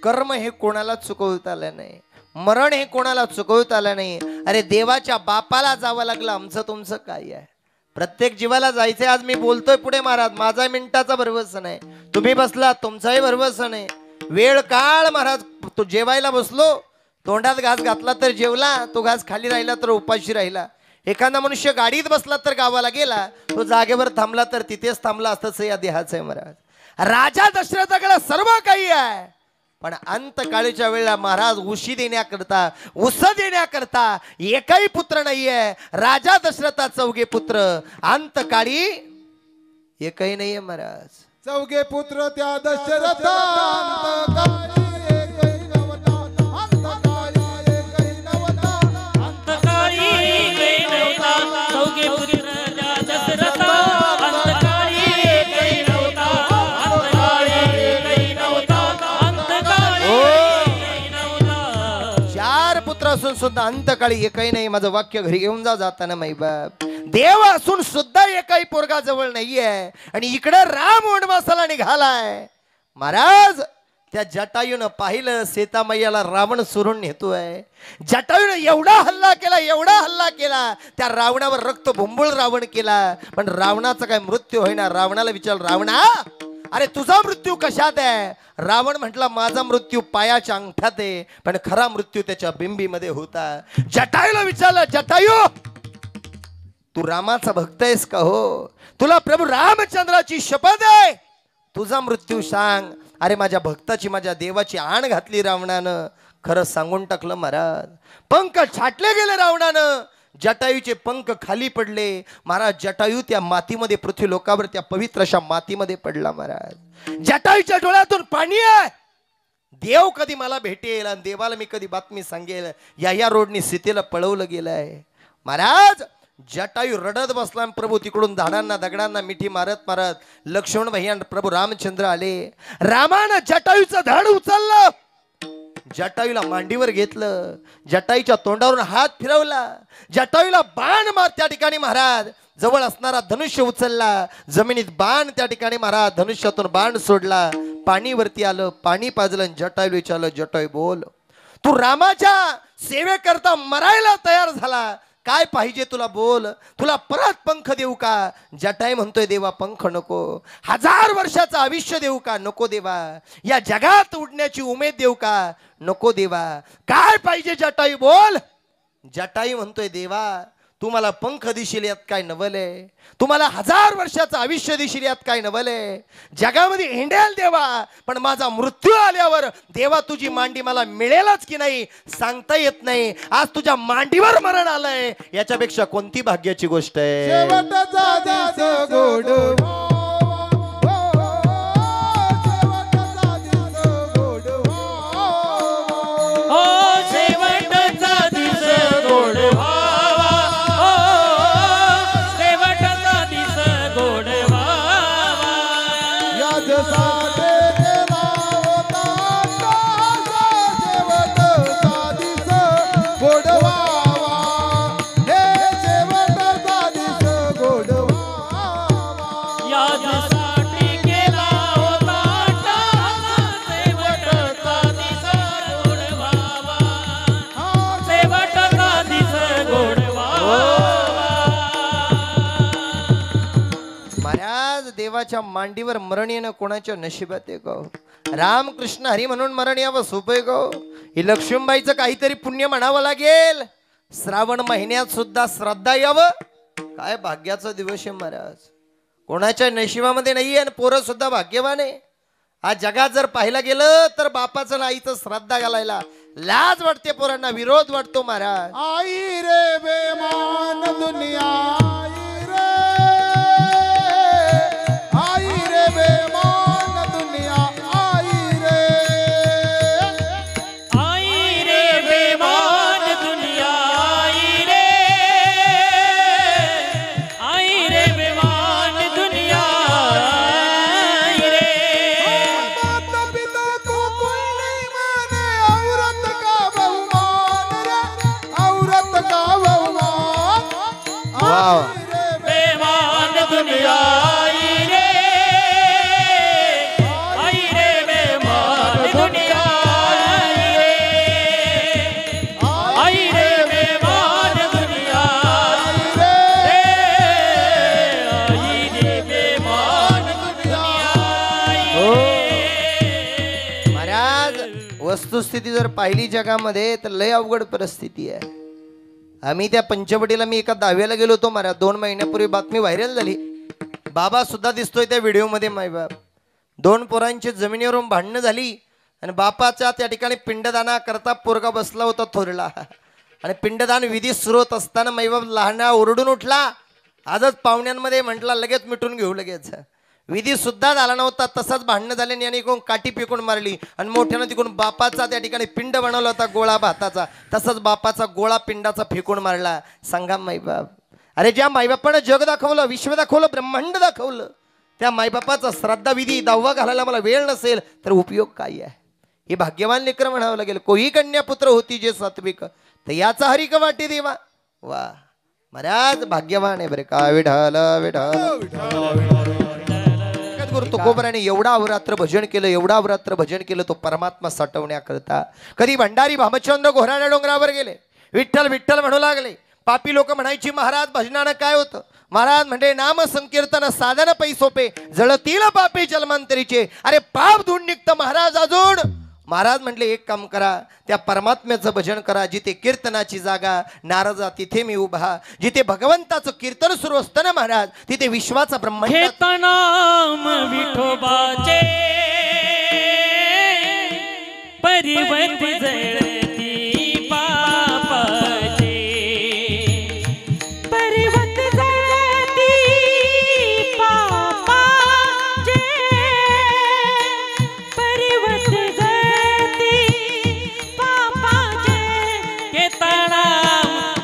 कर्म हे कोणाला चुकवता आलं नाही, मरण हे कोणाला चुकवता आलं नाही. अरे देवाच्या बापाला जावं लागलं, आमचं तुमचं काय आहे? प्रत्येक जीवाला जायचंय. आज मी बोलतोय पुढे महाराज, माझा मिनिटाचा भरवसा नाही, तुम्ही बसला तुमचाही भरवसा नाही. वेळ काळ महाराज, तो जेवायला बसलो तोंडात घास घातला तर जेवला, तो घास खाली राहिला तर उपाशी राहिला. एखादा मनुष्य गाडीत बसला तर गावाला गेला, तो जागेवर थांबला तर तिथेच थांबला. असंच या देहाचं आहे महाराज. राजा दशरथाकडे सर्व काही आहे, पण अंतकाळीच्या वेळेला महाराज उशी देण्याकरता, उस देण्याकरता एकही पुत्र नाहीये. राजा दशरथा 4 पुत्र, अंतकाळी एकही नाहीये महाराज. 4 पुत्र त्या दशरथा अंतकाळी एकही नव्हता. अंतकाळी एकही नव्हता. अंतकाळी एकही नव्हता. 4 पुत्र त्या दशरथा अंतकाळी एकही नव्हता. अंतकाळी एकही नव्हता. अंतकाळी एकही नव्हता. 4 पुत्र असून सुद्धा अंतकाळी एकही नाही. माझं वाक्य घरी घेऊन जा जाताना माई बाप. देव असून सुद्धा एकही पोरगा जवळ नाहीये, आणि इकडे राम वनवासाला निघालाय. महाराज त्या जटायूनं पाहिलं सीतामैयाला रावण सुरून नेतोय. जटायूनं एवढा हल्ला केला, एवढा हल्ला केला, त्या रावणावर रक्त भुंबुळ रावण केला, पण रावणाचा काय मृत्यू होईना. रावणाला विचार, रावणा अरे तुझा मृत्यू कशात आहे? रावण म्हटला माझा मृत्यू पायाच्या अंगठ्यात आहे, पण खरा मृत्यू त्याच्या बिंबीमध्ये होता. जटायूला विचारलं, जटायू तू रामाचा भक्त आहेस का? हो. तुला प्रभू रामचंद्राची शपथ आहे, तुझा मृत्यू सांग. अरे माझ्या भक्ताची, माझ्या देवाची आण घातली रावणानं. खरं सांगून टाकलं महाराज. पंख छाटले गेले रावणानं. जटायूचे पंख खाली पडले महाराज. जटायू त्या मातीमध्ये, पृथ्वी लोकावर त्या पवित्र अशा मातीमध्ये पडला महाराज. जटायूच्या डोळ्यातून पाणी आहे. देव कधी मला भेटेल आणि देवाला मी कधी बातमी सांगेल, या रोडनी सीतेला पळवलं गेलंय महाराज. जटायू रडत बसला. प्रभू तिकडून झाडांना दगडांना मिठी मारत मारत लक्ष्मण भैया प्रभू रामचंद्र आले. रामानं जटायूचं धड उचललं, जटायूला मांडीवर घेतलं, जटायूच्या तोंडावरून हात फिरवला, जटायूला बाण मार त्या ठिकाणी महाराज. जवळ असणारा धनुष्य उचलला, जमिनीत बाण त्या ठिकाणी महाराज. धनुष्यातून बाण सोडला, पाणी वरती आलं, पाणी पाजलं. जटायू विचारलं, जटायू बोल, तू रामाच्या सेवेकरता मरायला तयार झाला, काय पाहिजे तुला बोल, तुला परत पंख देऊ का? जटायू म्हणतोय, देवा पंख नको. 1000 वर्षाचं आयुष्य देऊ का? नको देवा. या जगात उडण्याची उमेद देऊ का? नको देवा. काय पाहिजे जटायू बोल. जटायू म्हणतोय, देवा तू मला पंख दिशील यात काय नवल आहे? तुम्हाला 1000 वर्षाचं आयुष्य दिशील यात काय नवल आहे? जगामध्ये हिंडेल देवा, पण माझा मृत्यू आल्यावर देवा तुझी मांडी मला मिळेलच की नाही सांगता येत नाही. आज तुझ्या मांडीवर मरण आलंय, याच्यापेक्षा कोणती भाग्याची गोष्ट आहे? शेवटचा दिवस गोडवा. हो शेवटचा दिवस गोड व्हावा. हो शेवटचा दिवस गोड व्हावा. याच्यासाठी केला होता शेवटचा दिवस गोडवावा. हे शेवटचा दिवस गोडवावा. यासाठी केला होता शेवटचा दिवस गोड व्हावा. शेवटचा दिवस गोड व्हावा. महाराज देवाच्या मांडीवर मरण येणं कोणाच्या नशिबात आहे गो? रामकृष्ण हरी म्हणून मरण यावं सोपं आहे गो? ही लक्ष्मीबाईचं काहीतरी पुण्य म्हणावं लागेल. श्रावण महिन्यात सुद्धा श्रद्धा यावं, काय भाग्याचा दिवस आहे महाराज. कोणाच्या नशिबामध्ये नाहीये, आणि पोरं सुद्धा भाग्यवान आहे. आज जगात जर पाहायला गेलं तर बापाचं आणि आईचं श्रद्धा घालायला लाज वाटते, पोरांना विरोध वाटतो महाराज. आई रे बेमान दुनिया, आई रे बेमान दुनिया, आई रे. आई रे बेमान दुनिया. आई रे. आई रे बेमान दुनिया. आई रे. माता पिता को कोई नहीं माने, औरत का बहुमान रे, औरत का बहुमान. वाव. बेमान दुनिया. आई रे. आई रे बेमान दुनिया. आई रे. आई रे बेमान दुनिया. आई रे बेमान दुनिया. महाराज वस्तुस्थिती जर पाहिली जगामध्ये तर लय अवघड परिस्थिती आहे. आम्ही त्या पंचवटीला मी एका दाव्याला गेलो होतो मारा 2 महिन्यापूर्वी बातमी व्हायरल झाली. बाबा सुद्धा दिसतोय त्या व्हिडिओमध्ये. मायबाप 2 पोरांची जमिनीवरून भांडणं झाली आणि बापाच्या त्या ठिकाणी पिंडदाना करता पोरगा बसला होता थोरला आणि पिंडदान विधी सुरू होत असताना माईबाप लहाना ओरडून उठला. आजच पाहुण्यांमध्ये म्हटला लगेच मिटून घेऊ लगेच. विधी सुद्धा झाला नव्हता तसाच भांडणं झाले आणि कोण काठी पिकून मारली आणि मोठ्यानं तिकडून बापाचा त्या ठिकाणी पिंड बनवला होता गोळा भाताचा, तसाच बापाचा गोळा पिंडाचा फेकून मारला. सांगा माईबाप, अरे ज्या माईबापानं जग दाखवलं, विश्व दाखवलं, ब्रह्मांड दाखवलं, त्या माईबापाचा श्राद्धाविधी 10वा घालायला मला वेळ नसेल तर उपयोग काय आहे? हे भाग्यवान लेकर म्हणावं लागेल. कोही कन्या पुत्र होती जे सात्विक, तर याचा हरिक वाटे देवा. वा महाराज भाग्यवान आहे बरे का. विठाल विठाल गुरु तुकोबराने एवढा अवरात्र भजन केलं, एवढा अवरात्र भजन केलं तो परमात्मा साठवण्याकरता. कधी भंडारी भामचंद्र घोराड्या डोंगरावर गेले, विठ्ठल विठ्ठल म्हणू लागले. पापी लोक म्हणायची महाराज भजनानं काय होतं? महाराज म्हणजे नाम संकीर्तन साधन पै सोपे, जळतील पापे जन्मांतरीचे. अरे पाप धुवून निघतं महाराज अजून. महाराज म्हटले एक काम करा, त्या परमात्म्याचं भजन करा. जिथे कीर्तनाची जागा नाराजा तिथे मी उभा. जिथे भगवंताचं कीर्तन सुरू असतं ना महाराज, तिथे विश्वाचा ब्रह्मांड. घेता नाम विठोबाचे परिवर्त जळती पापाचे, परिवर्त जळती पापाचे, परिवर्त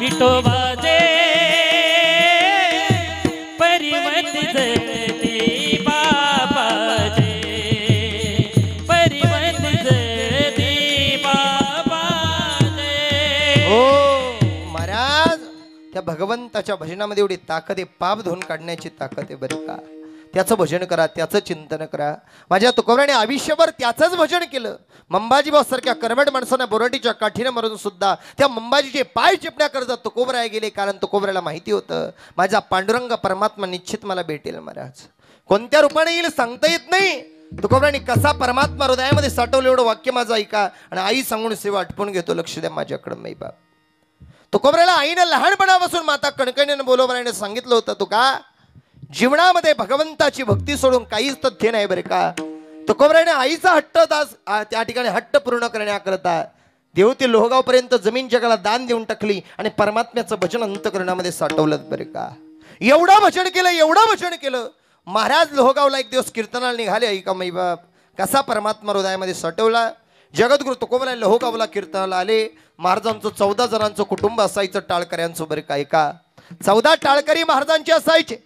विठोबाचे परिवर्त जळती बाबाचे, परिवर्त जळती बाबाचे. हो महाराज, त्या भगवंताच्या भजनामध्ये एवढी ताकद आहे, पाप धुवून काढण्याची ताकद आहे बरं का. त्याचं भजन करा, त्याचं चिंतन करा. माझ्या तुकोबराने आयुष्यभर त्याचंच भजन केलं. मंबाजीभाऊ सारख्या कर्मठ माणसांना बोराटीच्या काठीनं मरून सुद्धा त्या मंबाजीचे पाय चिपण्याकरता तुकोबराय गेले. कारण तुकोबराला माहिती होतं माझा पांडुरंग परमात्मा निश्चित मला भेटेल. महाराज कोणत्या रूपाने येईल सांगता येत नाही. तुकोबराने कसा परमात्मा हृदयामध्ये साठवलं एवढं वाक्य माझं ऐका. आणि आई सांगून सेवा आटपून घेतो, लक्ष द्या माझ्याकडं माई बाप. तुकोबराला आईनं लहानपणापासून माता कणकणीनं बोलोबराने सांगितलं होतं, तुका जीवनामध्ये भगवंताची भक्ती सोडून काहीच तथ्य नाही बरे का. तुकोबराने आईचा हट्ट त्या ठिकाणी हट्ट पूर्ण करण्याकरता देव ते लोहगाव पर्यंत जमीन जगाला दान देऊन टाकली आणि परमात्म्याचं भजन अंतकरणामध्ये साठवलं बरे का. एवढं भजन केलं, एवढं भजन केलं. महाराज लोहगावला एक दिवस कीर्तनाला निघाले. ऐका माई बाप, कसा परमात्मा हृदयामध्ये साठवला. जगद्गुरु तुकोबराने लोहगावला कीर्तनाला आले. महाराजांचं 14 जणांचं कुटुंब असायचं टाळकऱ्यांचं बरे का. ऐका 14 टाळकरी महाराजांचे असायचे.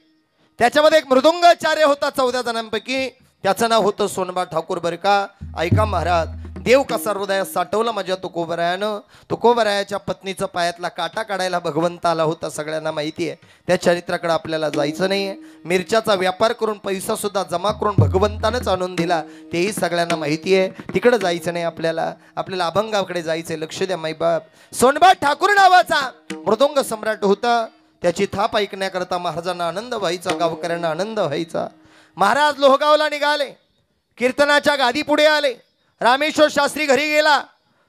त्याच्यामध्ये एक मृदुंगाचार्य होता 14 जणांपैकी, त्याचं नाव होतं सोनबा ठाकूर बरं का. ऐका महाराज, देव कसा हृदयात साठवला माझ्या तुकोबरायानं. तुकोबरायाच्या पत्नीचं पायातला काटा काढायला भगवंत आला होता, सगळ्यांना माहिती आहे. त्या चरित्राकडे आपल्याला जायचं नाही आहे. मिरच्याचा व्यापार करून पैसा सुद्धा जमा करून भगवंतानंच आणून दिला, तेही सगळ्यांना माहिती आहे. तिकडे जायचं नाही आपल्याला, आपल्याला अभंगाकडे जायचंय. लक्ष द्या माईबाप. सोनबा ठाकूर नावाचा मृदुंग सम्राट होता. त्याची थाप ऐकण्याकरता महाराजांना आनंद व्हायचा, गावकऱ्यांना आनंद व्हायचा. महाराज लोहगावला निघाले, कीर्तनाच्या गादी पुढे आले. रामेश्वर शास्त्री घरी गेला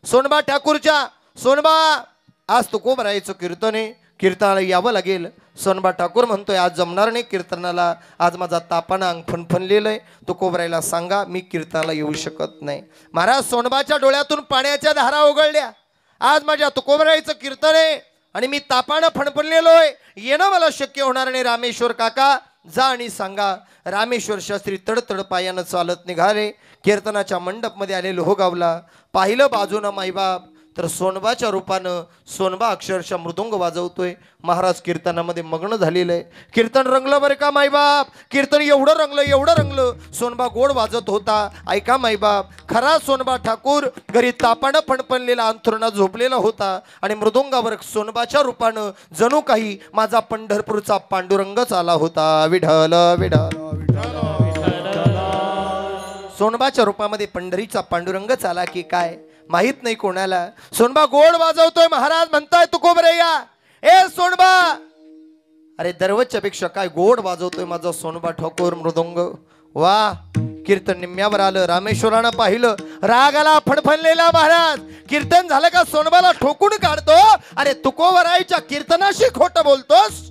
सोनबा ठाकूरच्या. सोनबा आज तुकोबरायचं कीर्तन आहे, कीर्तनाला यावं लागेल. सोनबा ठाकूर म्हणतोय आज जमणार नाही कीर्तनाला, आज माझा तापानं अंग फणफणलेलं आहे. तुकोबरायला सांगा मी कीर्तनाला येऊ शकत नाही. महाराज सोनबाच्या डोळ्यातून पाण्याच्या धारा ओघळल्या. आज माझ्या तुकोबरायचं कीर्तन आहे आणि मी तापानं फणफणलेलोय, येणं मला शक्य होणार नाही. रामेश्वर काका जा आणि सांगा. रामेश्वर शास्त्री तडतड पायानं चालत निघाले. कीर्तनाच्या मंडपमध्ये आले. लोहगावला पाहिलं बाजूनं माईबाप, तर सोनबाच्या रूपानं सोनबा अक्षरशः मृदुंग वाजवतोय. महाराज कीर्तनामध्ये मग्न झालेलं आहे. कीर्तन रंगलं बरं का माईबाप. कीर्तन एवढं रंगलं, एवढं रंगलं. सोनबा गोड वाजत होता. ऐका माईबाप, खरा सोनबा ठाकूर घरी तापानं फणफणलेला अंथरुणात झोपलेला होता आणि मृदुंगावर सोनबाच्या रूपानं जणू काही माझा पंढरपूरचा पांडुरंगच आला होता. विठ्ठल विठ्ठल सोनबाच्या रूपामध्ये पंढरीचा पांडुरंगच आला की काय माहित नाही कोणाला. सोनबा गोड वाजवतोय. महाराज म्हणताय तुकोबरैया, ए सोनबा, अरे दररोजच्या पेक्षा काय गोड वाजवतोय माझा सोनबा ठाकूर मृदुंग. वा कीर्तन निम्म्यावर आलं. रामेश्वरानं पाहिलं, रागाला फडफडलेला महाराज. कीर्तन झालं का सोनबाला ठोकून काढतो. अरे तुकोबरायच्या कीर्तनाशी खोटं बोलतोस.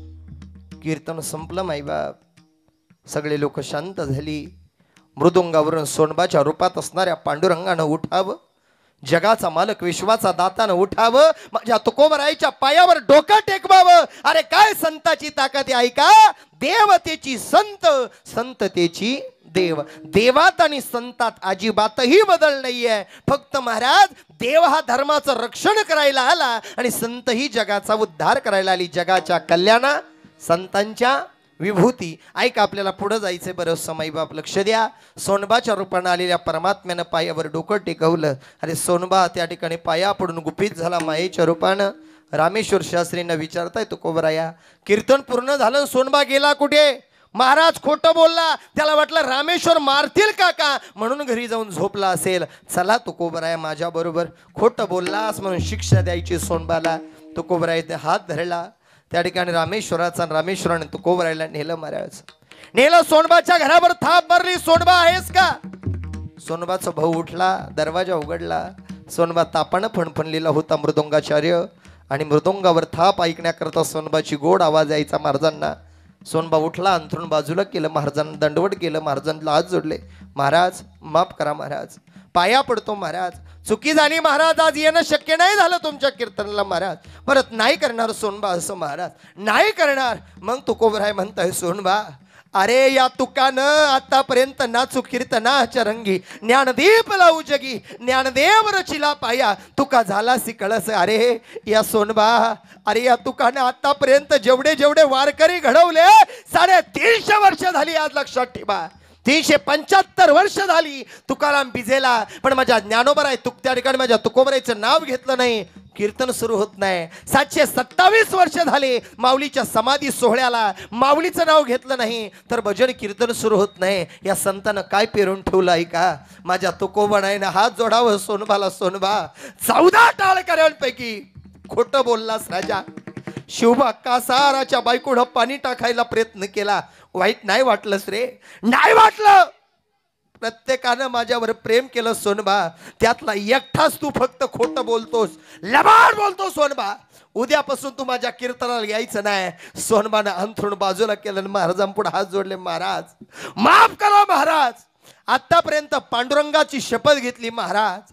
कीर्तन संपलं माईबाप. सगळे लोक शांत झाली. मृदुंगावरून सोनबाच्या रूपात असणाऱ्या पांडुरंगानं उठावं. जगाचा मालक विश्वाचा दातानं उठावं. माझ्या तुकोबरायच्या पायावर डोकं टेकवावं. अरे काय संताची ताकद आहे ऐका. देवतेची संत, संततेची देव. देवात आणि संतात अजिबातही बदल नाहीये. फक्त महाराज देव हा धर्माचं रक्षण करायला आला आणि संत ही जगाचा उद्धार करायला आली. जगाच्या कल्याणा संतांच्या विभूती. ऐका आपल्याला पुढे जायचंय. बरं समाईबाप लक्ष द्या. सोनबाच्या रूपानं आलेल्या परमात्म्यानं पायावर डोकं टेकवलं. अरे सोनबा त्या ठिकाणी पाया पडून गुपित झाला मायेच्या रूपानं. रामेश्वर शास्त्रींना विचारताय तुकोबराया कीर्तन पूर्ण झालं, सोनबा गेला कुठे. महाराज खोटं बोलला. त्याला वाटलं रामेश्वर मारतील का म्हणून घरी जाऊन झोपला असेल. चला तुकोबराया माझ्या बरोबर. खोटं बोललास म्हणून शिक्षा द्यायची सोनबाला. तुकोबरायाने हात धरला. त्या ठिकाणी रामेश्वराचा, रामेश्वराने तुकोबरायला नेलं महाराज. नेलं सोनबाच्या घरावर थाप मारली. सोनबा आहेस का. सोनबाचा भाऊ उठला. दरवाजा उघडला. सोनबा तापानं फणफणलेला होता मृदुंगाचार्य आणि मृदुंगावर थाप ऐकण्याकरता सोनबाची गोड आवाज यायचा महाराजांना. सोनबा उठला. अंथरून बाजूला केलं. महाराजांना दंडवट केलं. महाराजांना हात जोडले. महाराज माफ करा महाराज. पाया पडतो महाराज. चुकी झाली महाराज. आज येणं शक्य नाही झालं तुमच्या कीर्तनाला महाराज. परत नाही करणार सोनबा असं महाराज. नाही करणार. मग तुकोबराय म्हणताय सोनबा अरे या तुकानं आतापर्यंत नाचू कीर्तनाच्या रंगी. ज्ञानदीप लावू जगी. ज्ञानदेव रचिला पाया. तुका झाला सी कळस. अरे या सोनबा अरे या तुकानं आतापर्यंत जेवढे जेवढे वारकरी घडवले 350 वर्ष झाली. आज लक्षात ठेवा. 375 वर्ष झाली तुकाराम बिजेला. पण माझ्या ज्ञानोबा आहे त्या ठिकाणी माझ्या तुकोबरायचं नाव घेतलं नाही. कीर्तन सुरू होत नाही. 727 वर्ष झाले माऊलीच्या समाधी सोहळ्याला माऊलीचं नाव घेतलं नाही तर भजन कीर्तन सुरू होत नाही. या संतानं काय पेरून ठेवलं आहे का. माझ्या तुकोबरायनं हात जोडावं सोनबाला. सोनबा 14 टाळकऱ्यांपैकी खोटं बोललास राजा. शिवबा कासाराच्या बायकोनं पाणी टाकायला प्रयत्न केला. वाईट नाही वाटलंस रे. नाही वाटलं. प्रत्येकानं माझ्यावर प्रेम केलं सोनबा. त्यातला एकटाच तू फक्त खोटं बोलतोस. लबाड बोलतोस सोनबा. उद्यापासून तू माझ्या कीर्तनाला यायचं नाही. सोनबानं अंथरूण बाजूला केलं. महाराजांपुढे हात जोडले. महाराज माफ करा महाराज. आतापर्यंत पांडुरंगाची शपथ घेतली महाराज.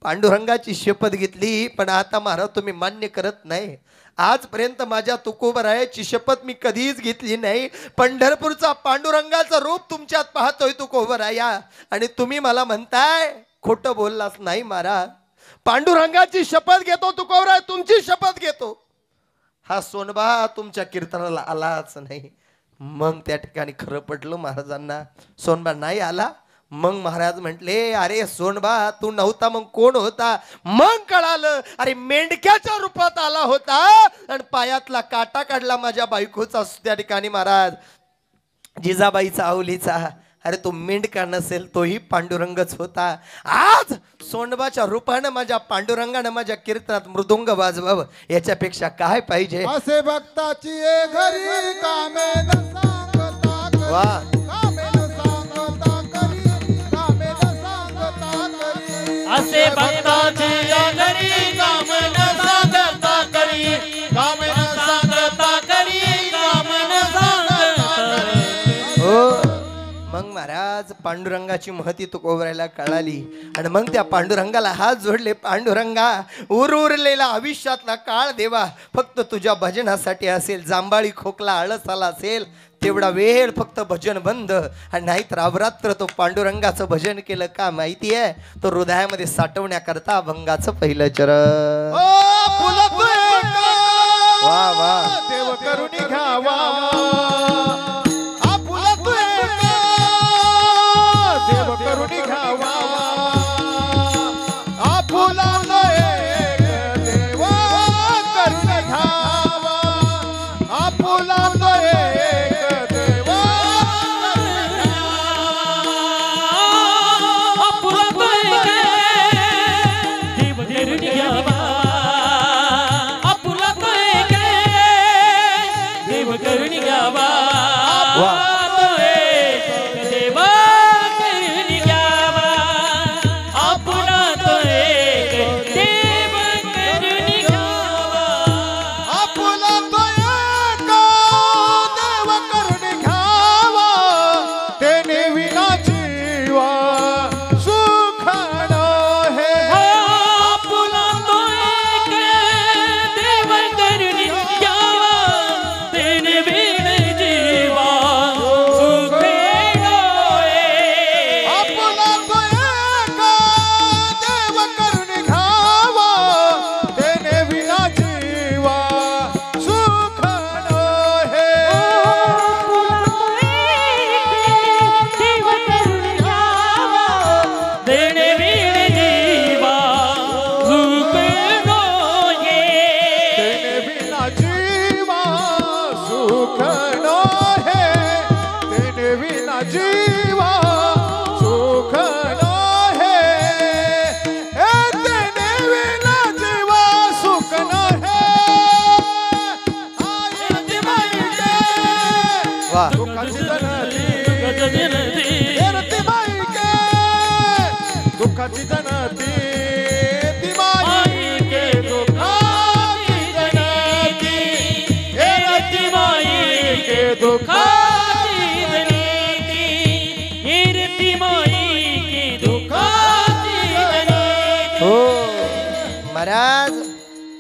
पांडुरंगाची शपथ घेतली पण आता महाराज तुम्ही मान्य करत नाही. आजपर्यंत माझ्या तुकोबरायाची शपथ मी कधीच घेतली नाही. पंढरपूरचा पांडुरंगाचं रूप तुमच्यात पाहतोय तुकोबराया आणि तुम्ही मला म्हणताय खोटं बोललास. नाही महाराज. पांडुरंगाची शपथ घेतो तुकोबराय. तुमची शपथ घेतो. हा सोनबा तुमच्या कीर्तनाला आलाच नाही. मग त्या ठिकाणी खरं पडलं महाराजांना. सोनबा नाही आला. मग महाराज म्हटले अरे सोनबा तू नव्हता मग कोण होता. मग कळालं अरे मेंढक्याच्या रूपात आला होता आणि पायातला काटा काढला माझ्या बायकोचा. त्या ठिकाणी महाराज जिजाबाईचा आवलीचा. अरे तो मेंढका नसेल तोही पांडुरंगच होता. आज सोनबाच्या रूपानं माझ्या पांडुरंगानं माझ्या कीर्तनात मृदुंग वाजवावं याच्यापेक्षा काय पाहिजे. असे भक्ताची घरी कामे न सांगता करी. वा असे भक्ताचे घरी काम न सांगता करी. काम न सांगता करी. काम न सांगता. हो. मग महाराज पांडुरंगाची महती तुकोबरायला कळाली आणि मग त्या पांडुरंगाला हात जोडले. पांडुरंगा उरलेला आयुष्यातला काळ देवा फक्त तुझ्या भजनासाठी असेल. जांबाळी खोकला आळस आला असेल तेवढा वेळ फक्त भजन बंद. आणि नाहीतर अवरात्र तो पांडुरंगाचं भजन केलं का माहितीये. तो हृदयामध्ये साठवण्याकरता अभंगाचं पहिलं चरण. वा वा देव करुणी घ्यावा. देव करुणी घ्यावा. आपुला देव करुणी घ्यावा. आपुला देव करुणी घ्यावा. वा दुःखाची जनती जनती हे रती बाई के दुःखाची जनती ती बाई के दुःखाची जनती हे रती बाई के दुःखाची जनती हे रती माई की दुःखाची जनती हो महाराज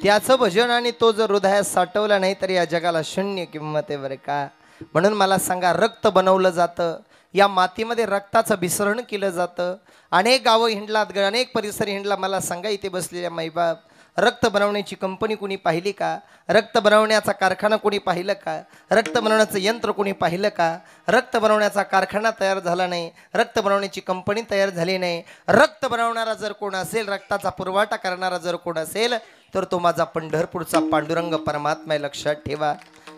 त्याचं भजन आणि तो जर हृदयात साठवला नाही तर या जगाला शून्य किंमत आहे बरं का. म्हणून मला सांगा रक्त बनवलं जातं या मातीमध्ये रक्ताचं मिश्रण केलं जातं. अनेक गावं हिंडलात अनेक परिसर हिंडला. मला सांगा इथे बसलेल्या माईबाप रक्त बनवण्याची कंपनी कोणी पाहिली का? रक्त बनवण्याचा कारखाना कोणी पाहिलं का? रक्त बनवण्याचं यंत्र कोणी पाहिलं का? रक्त बनवण्याचा कारखाना तयार झाला नाही, रक्त बनवण्याची कंपनी तयार झाली नाही. रक्त बनवणारा जर कोण असेल, रक्ताचा पुरवठा करणारा जर कोण असेल तर तो माझा पंढरपूरचा पांडुरंग परमात्मा आहे. लक्षात ठेवा.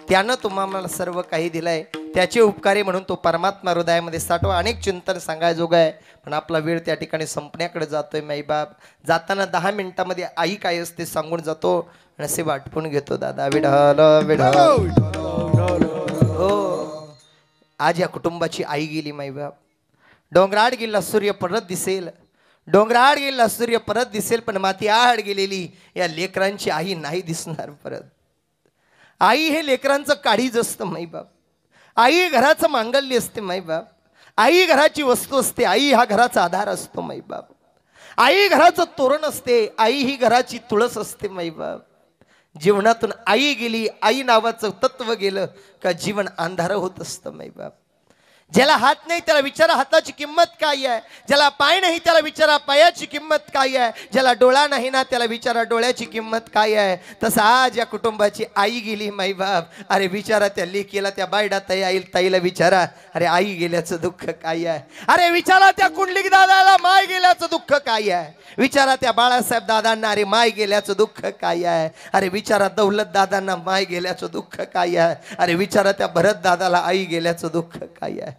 त्यानं तुम्हाला सर्व काही दिलंय. त्याचे उपकारी म्हणून तो परमात्मा हृदयामध्ये साठवा. अनेक चिंतन सांगायजोगं आहे पण आपला वेळ त्या ठिकाणी संपण्याकडे जातोय. माईबाप जाताना 10 मिनिटामध्ये आई काय असते सांगून जातो. नसीब आठवून घेतो दादा. विढल विढल हो. आज या कुटुंबाची आई गेली माईबाप. डोंगराड गेला सूर्य परत दिसेल, डोंगराड गेला सूर्य परत दिसेल पण माती आड गेलेली या लेकरांची आई नाही दिसणार परत. आई हे लेकरांचं काळीज असतं माईबाप. आई घराचं मांगल्य असते माईबाप. आई घराची वस्तू असते. आई हा घराचा आधार असतो माईबाप. आई घराचं तोरण असते. आई ही घराची तुळस असते माईबाप. जीवनातून आई गेली, आई नावाचं तत्व गेलं का जीवन अंधार होत असतं माईबाप. ज्याला हात नाही त्याला विचारा हाताची किंमत काय आहे. ज्याला पाय नाही त्याला विचारा पायाची किंमत काय आहे. ज्याला डोळा नाही ना त्याला विचारा डोळ्याची किंमत काय आहे. तसं आज या कुटुंबाची आई गेली माईबाप. अरे विचारा त्या लेकीला, त्या बायडा ताईला विचारा अरे आई गेल्याचं दुःख काय आहे. अरे विचारा त्या कुंडलिक दादाला माय गेल्याचं दुःख काय आहे. विचारा त्या बाळासाहेब दादांना अरे माय गेल्याचं दुःख काय आहे. अरे विचारा दौलत दादांना माय गेल्याचं दुःख काय आहे. अरे विचारा त्या भरत दादाला आई गेल्याचं दुःख काय आहे.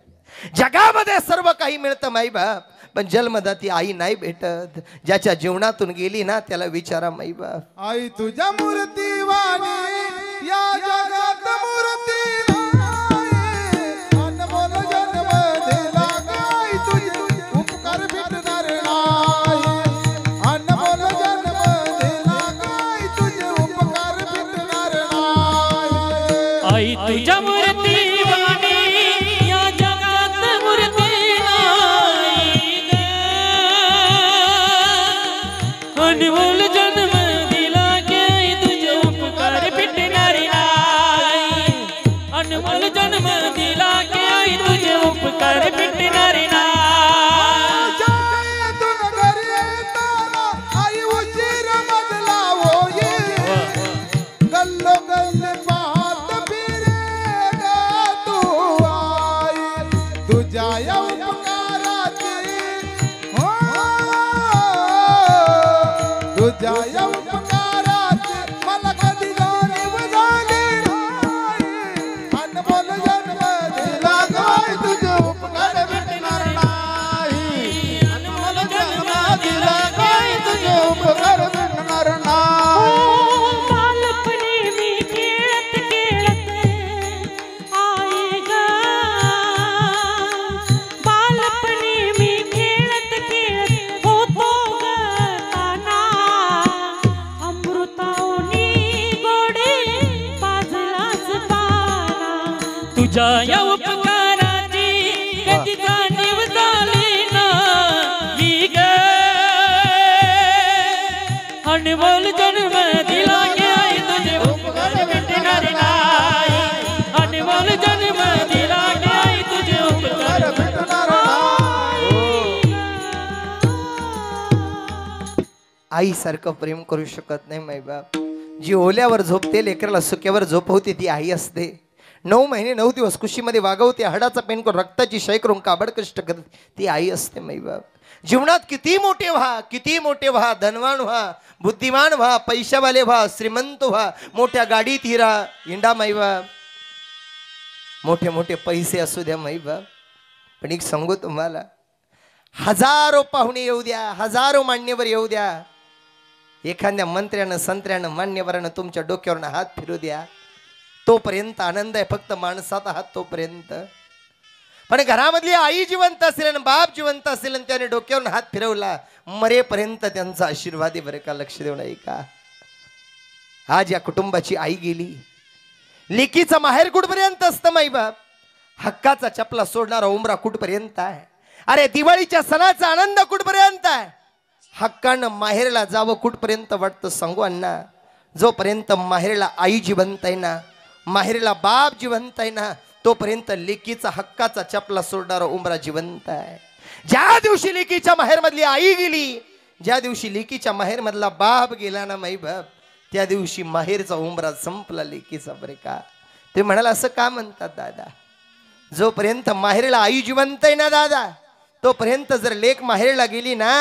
जगामध्ये सर्व काही मिळतं माईबाप पण जन्मदाती आई नाही भेटत. ज्याच्या जीवनातून गेली ना त्याला विचारा माईबाप. आई तुझ्या मूर्ती वाणी या जगात मूर्ती नाही. अनमोल जन्म दिला काय तुझे उपकार भेटणार नाही. अनमोल जन्म दिला काय तुझे उपकार भेटणार नाही. आई तुझ्या मूर्ती वाणी या जगात मूर्ती नाही ग. अनमोल जन्म दिला की आई तुझे उपकार भेटणार नाही. अनमोल जन्म दिला की आई तुझे उपकार भेटणार नाही. शाळेतून घरी येताना आई उशीर मधला होई. गल्लोगल्ली पाहत फिरे ग तू आई. तुझ्या या उपकाराची हो, तुझ्या या उपकाराची मला कधी जाणीव झाली नाही. अनमोल जन्म दिला गाय तुझे उपकार भेटणार नाही. अनमोल जन्म दिला गाय तुझे उपकार भेटणार नाही. बालपणी मी खेळत खेळत आई ग. बालपणी मी खेळत खेळत होतो ग ताना. अमृतावनी गोडे पाजलाच पाना. तुझ्या या उपकाराची कधी जाणीव झाली नाही ग. अनमोल जन्म दिला की आई तुझे उपकार भेटणार नाही. अनमोल जन्म दिला की आई तुझे उपकार भेटणार नाही. आईसारखं प्रेम करू शकत नाही माईबाप. जी ओल्यावर झोपते लेकराला सुक्यावर झोपवते ती आई असते. 9 महिने 9 दिवस कुशीमध्ये वागवते. हाडाचा पेन करून रक्ताची शाई करून काबड कष्ट करते ती आई असते माईबाप. जीवनात किती मोठे व्हा, किती मोठे व्हा, धनवान व्हा, बुद्धिमान व्हा, पैशावाले व्हा, श्रीमंत व्हा, मोठ्या गाडीत हिरा हिंडा माईबाप, मोठे मोठे पैसे असू द्या माईबाप. पण एक सांगू तुम्हाला, हजारो पाहुणे येऊ द्या, हजारो मान्यवर येऊ द्या, एखाद्या मंत्र्यानं संत्र्यानं मान्यवरानं तुमच्या डोक्यावरनं हात फिरू द्या, तोपर्यंत आनंद आहे, फक्त माणसात आहात तोपर्यंत. पण घरामधली आई जिवंत असेल आणि बाप जिवंत असेल आणि त्याने डोक्यावरून हात फिरवला, मरेपर्यंत त्यांचा आशीर्वाद आहे बरं का. लक्ष देऊ नये का. आज या कुटुंबाची आई गेली. लेकीचा माहेर कुठपर्यंत असतं माई बाप. हक्काचा चपला सोडणारा उमरा कुठपर्यंत आहे. अरे दिवाळीच्या सणाचा आनंद कुठपर्यंत आहे. हक्कानं माहेरला जावं कुठपर्यंत वाटतं सांगू अण्णा. जोपर्यंत माहेरला आई जिवंत आहे ना, माहेरला बाप जिवंत आहे ना, तोपर्यंत लेकीचा हक्काचा चपला सोडणारा उमरा जिवंत आहे. ज्या दिवशी लेकीच्या माहेरमधली आई गेली, ज्या दिवशी लेकीच्या माहेरमधला बाप गेला ना माई बाप, त्या दिवशी माहेरचा उमरा संपला लेकीचा बरे का. ते म्हणाला असं का म्हणतात दादा. जोपर्यंत माहेरला आई जिवंत आहे ना दादा, तोपर्यंत जर लेक माहेरला गेली ना,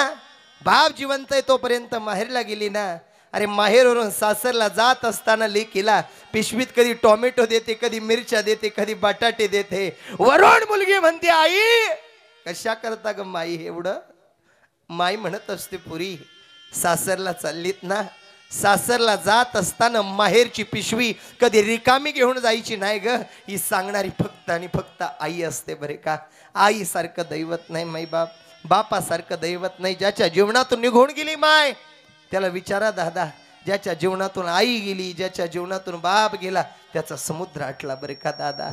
बाप जिवंत आहे तोपर्यंत माहेरला गेली ना. अरे माहेरवरून सासरला जात असताना लेकीला पिशवीत कधी टोमॅटो देते, कधी मिरच्या देते, कधी बटाटे देते. वरून मुलगी म्हणते आई कशा करता ग माई एवढं. माई म्हणत असते पुरी सासरला चाललीत ना, सासरला जात असताना माहेरची पिशवी कधी रिकामी घेऊन जायची नाही ग. ही सांगणारी फक्त आणि फक्त आई असते बरे का. आई सारखं दैवत नाही माई बाप, बापासारखं दैवत नाही. ज्याच्या जीवनातून निघून गेली माय त्याला विचारा दादा. ज्याच्या जीवनातून आई गेली, ज्याच्या जीवनातून बाप गेला, त्याचा समुद्र आटला बरे का दादा.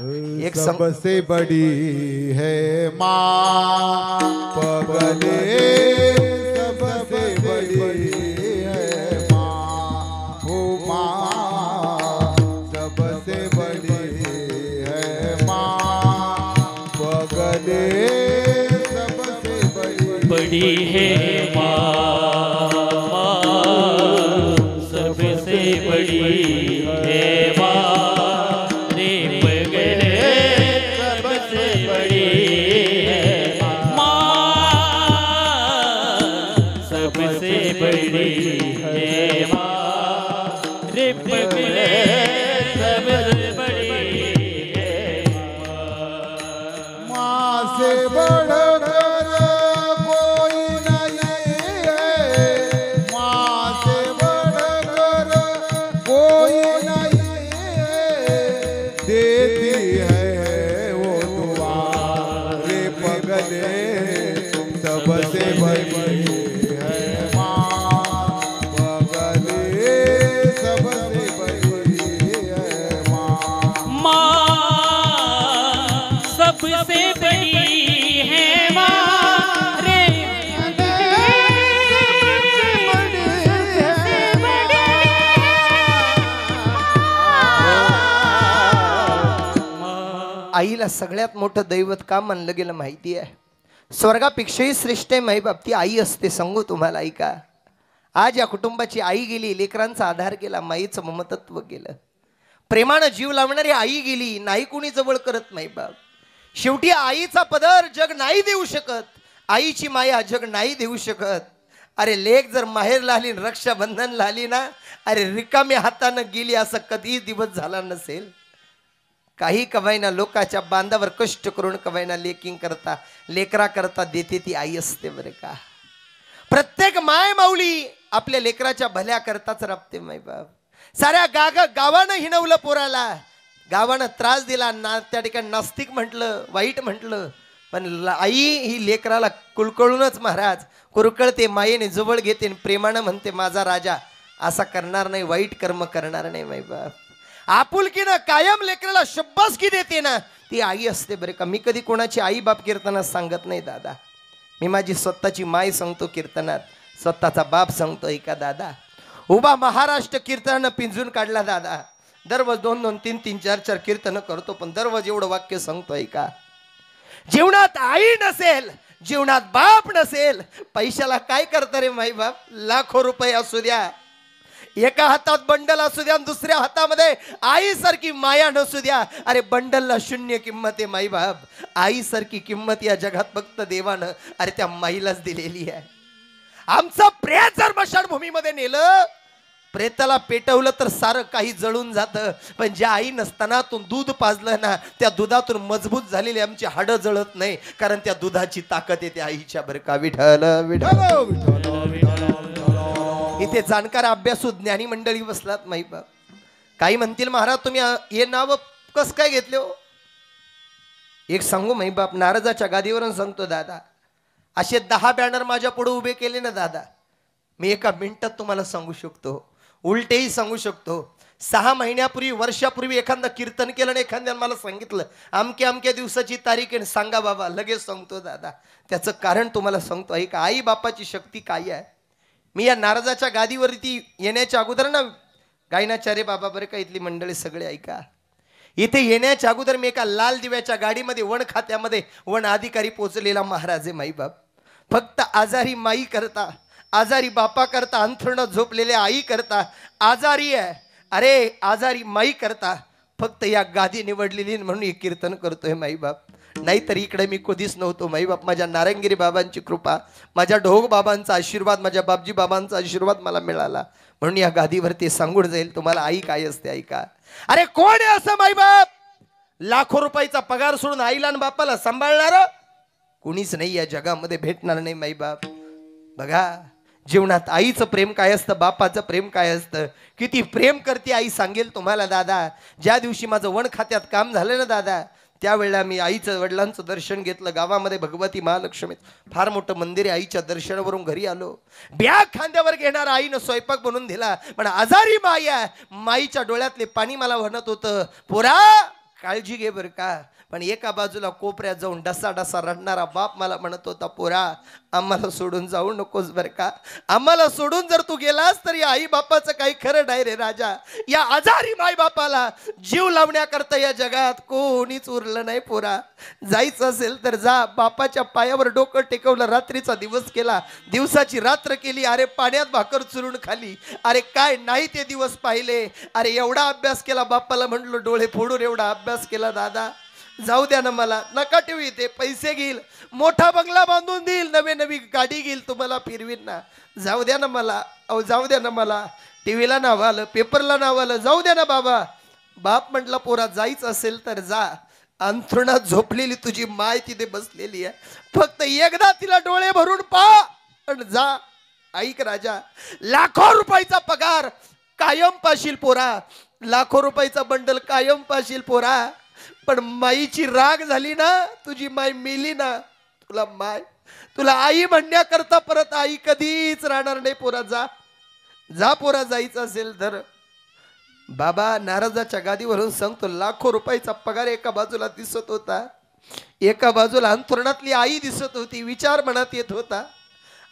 एक सबसे बड़ी है माँ पगले, सबसे बड़ी है माँ, ओ माँ सबसे बड़ी है माँ पगले, सबसे बड़ी है माँ, सबसे बड़ी है माँ रे पगले, सबसे बड़ी है माँ, सबसे बड़ी है माँ रे पगले, सबसे बड़ी है माँ. माँ से बढ़कर कोई नहीं है, माँ से बढ़कर कोई नहीं है, देती है वो दुआ रे पगले, सबसे बड़ी है माँ पगले, सबसे बड़ी है माँ. माँ सबसे बड़ी है माँ रे आईला सगळ्यात मोठं दैवत का मानलं गेलं माहिती आहे. स्वर्गापेक्षाही श्रेष्ठ आहे माई बाप ती आई असते. सांगू तुम्हाला ऐका. आज या कुटुंबाची आई गेली, लेकरांचा आधार केला, माईचं ममतत्व गेलं, प्रेमानं जीव लावणारी आई गेली, नाही कुणी जवळ करत माई बाप. शेवटी आईचा पदर जग नाही देऊ शकत, आईची माया जग नाही देऊ शकत. अरे लेक जर माहेरला आली, रक्षाबंधनला आली ना, अरे रिकाम्या हातानं गेली असं कधीच दिवस झाला नसेल. काही कमाईना लोकाच्या बांधावर कष्ट करून कमाईना लेकिंग करता, लेकरा करता देते ती आई असते बरे का. प्रत्येक माय माऊली आपल्या लेकराच्या भल्या करताच राबते माय बाप. साऱ्या गावानं हिणवलं पोराला, गावानं त्रास दिला ना, त्या ठिकाणी नास्तिक म्हटलं, वाईट म्हटलं, पण आई ही लेकराला कुलकळूनच महाराज कुरकळते, मायेने जवळ घेते, प्रेमानं म्हणते माझा राजा, असा करणार नाही, वाईट कर्म करणार नाही माय बाप. आपुलकीनं कायम लेकराला शब्बासकी देते ना, ती आई असते बरे का. मी कधी कोणाची आई बाप कीर्तनात सांगत नाही दादा. मी माझी स्वतःची माय सांगतो कीर्तनात, स्वतःचा बाप सांगतो ऐका दादा. उभा महाराष्ट्र कीर्तनानं पिंजून काढला दादा. दररोज 2-2, 3-3, 4-4 कीर्तन करतो, पण दररोज एवढं वाक्य सांगतो ऐका. जीवनात आई नसेल, जीवनात बाप नसेल, पैशाला काय करता रे माई बाप. लाखो रुपये असू द्या, एका हातात बंडल असू द्या, दुसऱ्या हातामध्ये आई सारखी माया नसू द्या, अरे बंडलला शून्य किंमत आहे माई बाप. आई सारखी किंमत या जगात फक्त देवानं अरे त्या माईलाच दिलेली आहे. आमचं प्रेत जर मशानभूमीमध्ये नेलं, प्रेताला पेटवलं तर सारं काही जळून जातं, पण ज्या आई नसतानातून दूध पाजलं ना, त्या दुधातून मजबूत झालेली आमची हाडं जळत नाही, कारण त्या दुधाची ताकद येते आईच्या बरं का. विठ्ठल विठ्ठल. इथे जाणकार अभ्यासू ज्ञानी मंडळी बसलात माई बाप. काही म्हणतील महाराज तुम्ही हे नाव कस काय घेतले हो? एक सांगू माई बाप, नारदाच्या गादीवरून सांगतो दादा, असे 10 बॅनर माझ्या पुढे उभे केले ना दादा, मी एका मिनिटात तुम्हाला सांगू शकतो, उलटेही सांगू शकतो. 6 महिन्यापूर्वी वर्षापूर्वी एखादं कीर्तन केलं आणि एखाद्याने मला सांगितलं अमक्या अमक्या दिवसाची तारीख आहे, सांगा बाबा, लगेच सांगतो दादा. त्याचं कारण तुम्हाला सांगतो ऐका. आई बापाची शक्ती काय आहे. मी या नारदाच्या गादीवरती येण्याच्या अगोदर ना गायनाचार्य बाबा बरं का, इथली मंडळी सगळे ऐका, इथे येण्याच्या अगोदर मी एका लाल दिव्याच्या गाडीमध्ये वन खात्यामध्ये वन अधिकारी पोचलेला महाराज आहे माईबाप. फक्त आजारी माई करता, आजारी बापा करता, अंथरुणात झोपलेल्या आई करता, आजारी आहे अरे आजारी माई करता फक्त या गादी निवडलेली म्हणून हे कीर्तन करतोय माईबाप. नाहीतर इकडे मी कधीच नव्हतो माईबाप. माझ्या नारायणगिरी बाबांची कृपा, माझ्या ढोग बाबांचा आशीर्वाद, माझ्या बापजी बाबांचा आशीर्वाद मला मिळाला म्हणून या गादीवरती सांगून जाईल तुम्हाला आई काय असते ऐका. अरे कोण आहे असं माईबाप लाखो रुपयाचा पगार सोडून आईला आणि बापाला सांभाळणार? कुणीच नाही या जगामध्ये, भेटणार नाही माईबाप. बघा जीवनात आईचं प्रेम काय असतं, बापाचं प्रेम काय असतं, किती प्रेम करते आई सांगेल तुम्हाला दादा. ज्या दिवशी माझं वन खात्यात काम झालं ना दादा, त्यावेळेला मी आईचं वडिलांचं दर्शन घेतलं. गावामध्ये भगवती महालक्ष्मी फार मोठं मंदिर आहे. आईच्या दर्शनावरून घरी आलो. बॅग खांद्यावर घेणार आईनं स्वयंपाक बनवून दिला, पण आजारी माई आहे. माईच्या डोळ्यातले पाणी मला म्हणत होतं, पोरा काळजी घे बरं का. पण एका बाजूला कोपऱ्यात जाऊन डसा डसा रडणारा बाप मला म्हणत होता, पोरा आम्हाला सोडून जाऊ नकोस बरं का. आम्हाला सोडून जर तू गेलास तर या आई बापाचं काही खरं नाही रे राजा. या आजारी माई बापाला जीव लावण्याकरता या जगात कोणीच उरलं नाही. पोरा जायचं असेल तर जा. बापाच्या पायावर डोकं टेकवलं, रात्रीचा दिवस केला, दिवसाची रात्र केली. अरे पाण्यात भाकर चुरून खाली. अरे काय नाही ते दिवस पाहिले. अरे एवढा अभ्यास केला, बापाला म्हणलो डोळे फोडून एवढा अभ्यास केला दादा, जाऊ द्या ना मला, नका ठेवू इथे, पैसे घेईल, मोठा बंगला बांधून देईल, नवी गाडी घेईल, तुम्हाला फिरवीन ना, जाऊ द्या ना मला, अहो जाऊ द्या ना मला. टीव्हीला नाव आलं, पेपरला नाव आलं, जाऊ द्या ना बाबा. बाप म्हटला पोरा जायचं असेल तर जा. अंथरुणात झोपलेली तुझी माय तिथे बसलेली आहे, फक्त एकदा तिला डोळे भरून पहा आणि जा. ऐक राजा, लाखो रुपयाचा पगार कायम पाशील पोरा, लाखो रुपयाचा बंडल कायम पाशील पोरा. पण माईची राग झाली ना, तुझी माय मेली ना, तुला आई म्हणण्याकरता परत आई कधीच राहणार नाही पोरा. जा जा पोरा, जायचं असेल तर. बाबा नारदाच्या गादीवरून सांगतो, लाखो रुपयाचा पगार एका बाजूला दिसत होता, एका बाजूला अंथरुणातली आई दिसत होती. विचार मनात येत होता,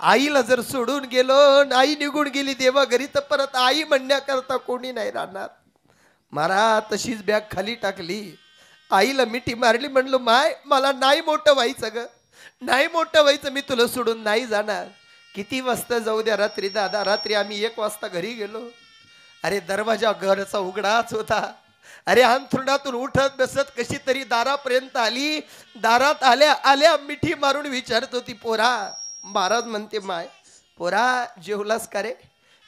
आईला जर सोडून गेलो, आई निघून गेली देवा घरी, तर परत आई म्हणण्याकरता कोणी नाही राहणार. मारा तशीच बॅग खाली टाकली, आईला मिठी मारली, म्हणलो माय मला नाही मोठं व्हायचं ग, नाही मोठं व्हायचं, मी तुला सोडून नाही जाणार. किती वाजता जाऊ द्या, रात्री दादा, रात्री आम्ही 1 वाजता घरी गेलो. अरे दरवाजा घरचा उघडाच होता. अरे अंथरुणातून उठत बसत कशी तरी दारापर्यंत आली. दारात आल्या आल्या मिठी मारून विचारत होती, पोरा. महाराज म्हणते, माय पोरा जेवलास का रे?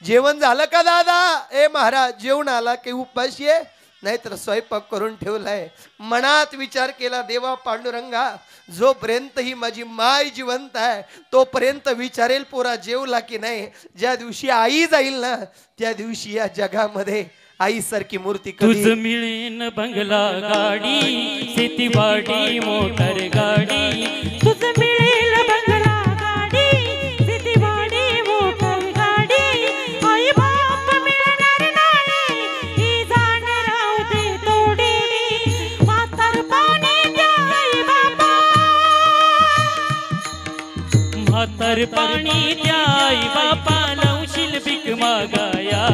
जेवण झालं का दादा? ए महाराज जेवण आला की उपाशी आहे? नाहीतर स्वयंपाक करून ठेवलाय. मनात विचार केला, देवा पांडुरंगा, जोपर्यंत ही माझी माय जिवंत आहे तोपर्यंत विचारेल पोरा जेवला की नाही. ज्या दिवशी आई जाईल ना, त्या दिवशी या जगामध्ये आईसारखी मूर्ती तुझ मिळेन बंगला गाडी, शेतीवाडी मोटर गाडी. तुझ मिळेल बंगला गाडी, शेतीवाडी मोटर गाडी. आई बाप मिळणार नाही, ही जाण राहू दे तोडी. म्हातारपणी द्या आई बापा, म्हातारपणी द्या आई बापा, नवशील भीक मागाया.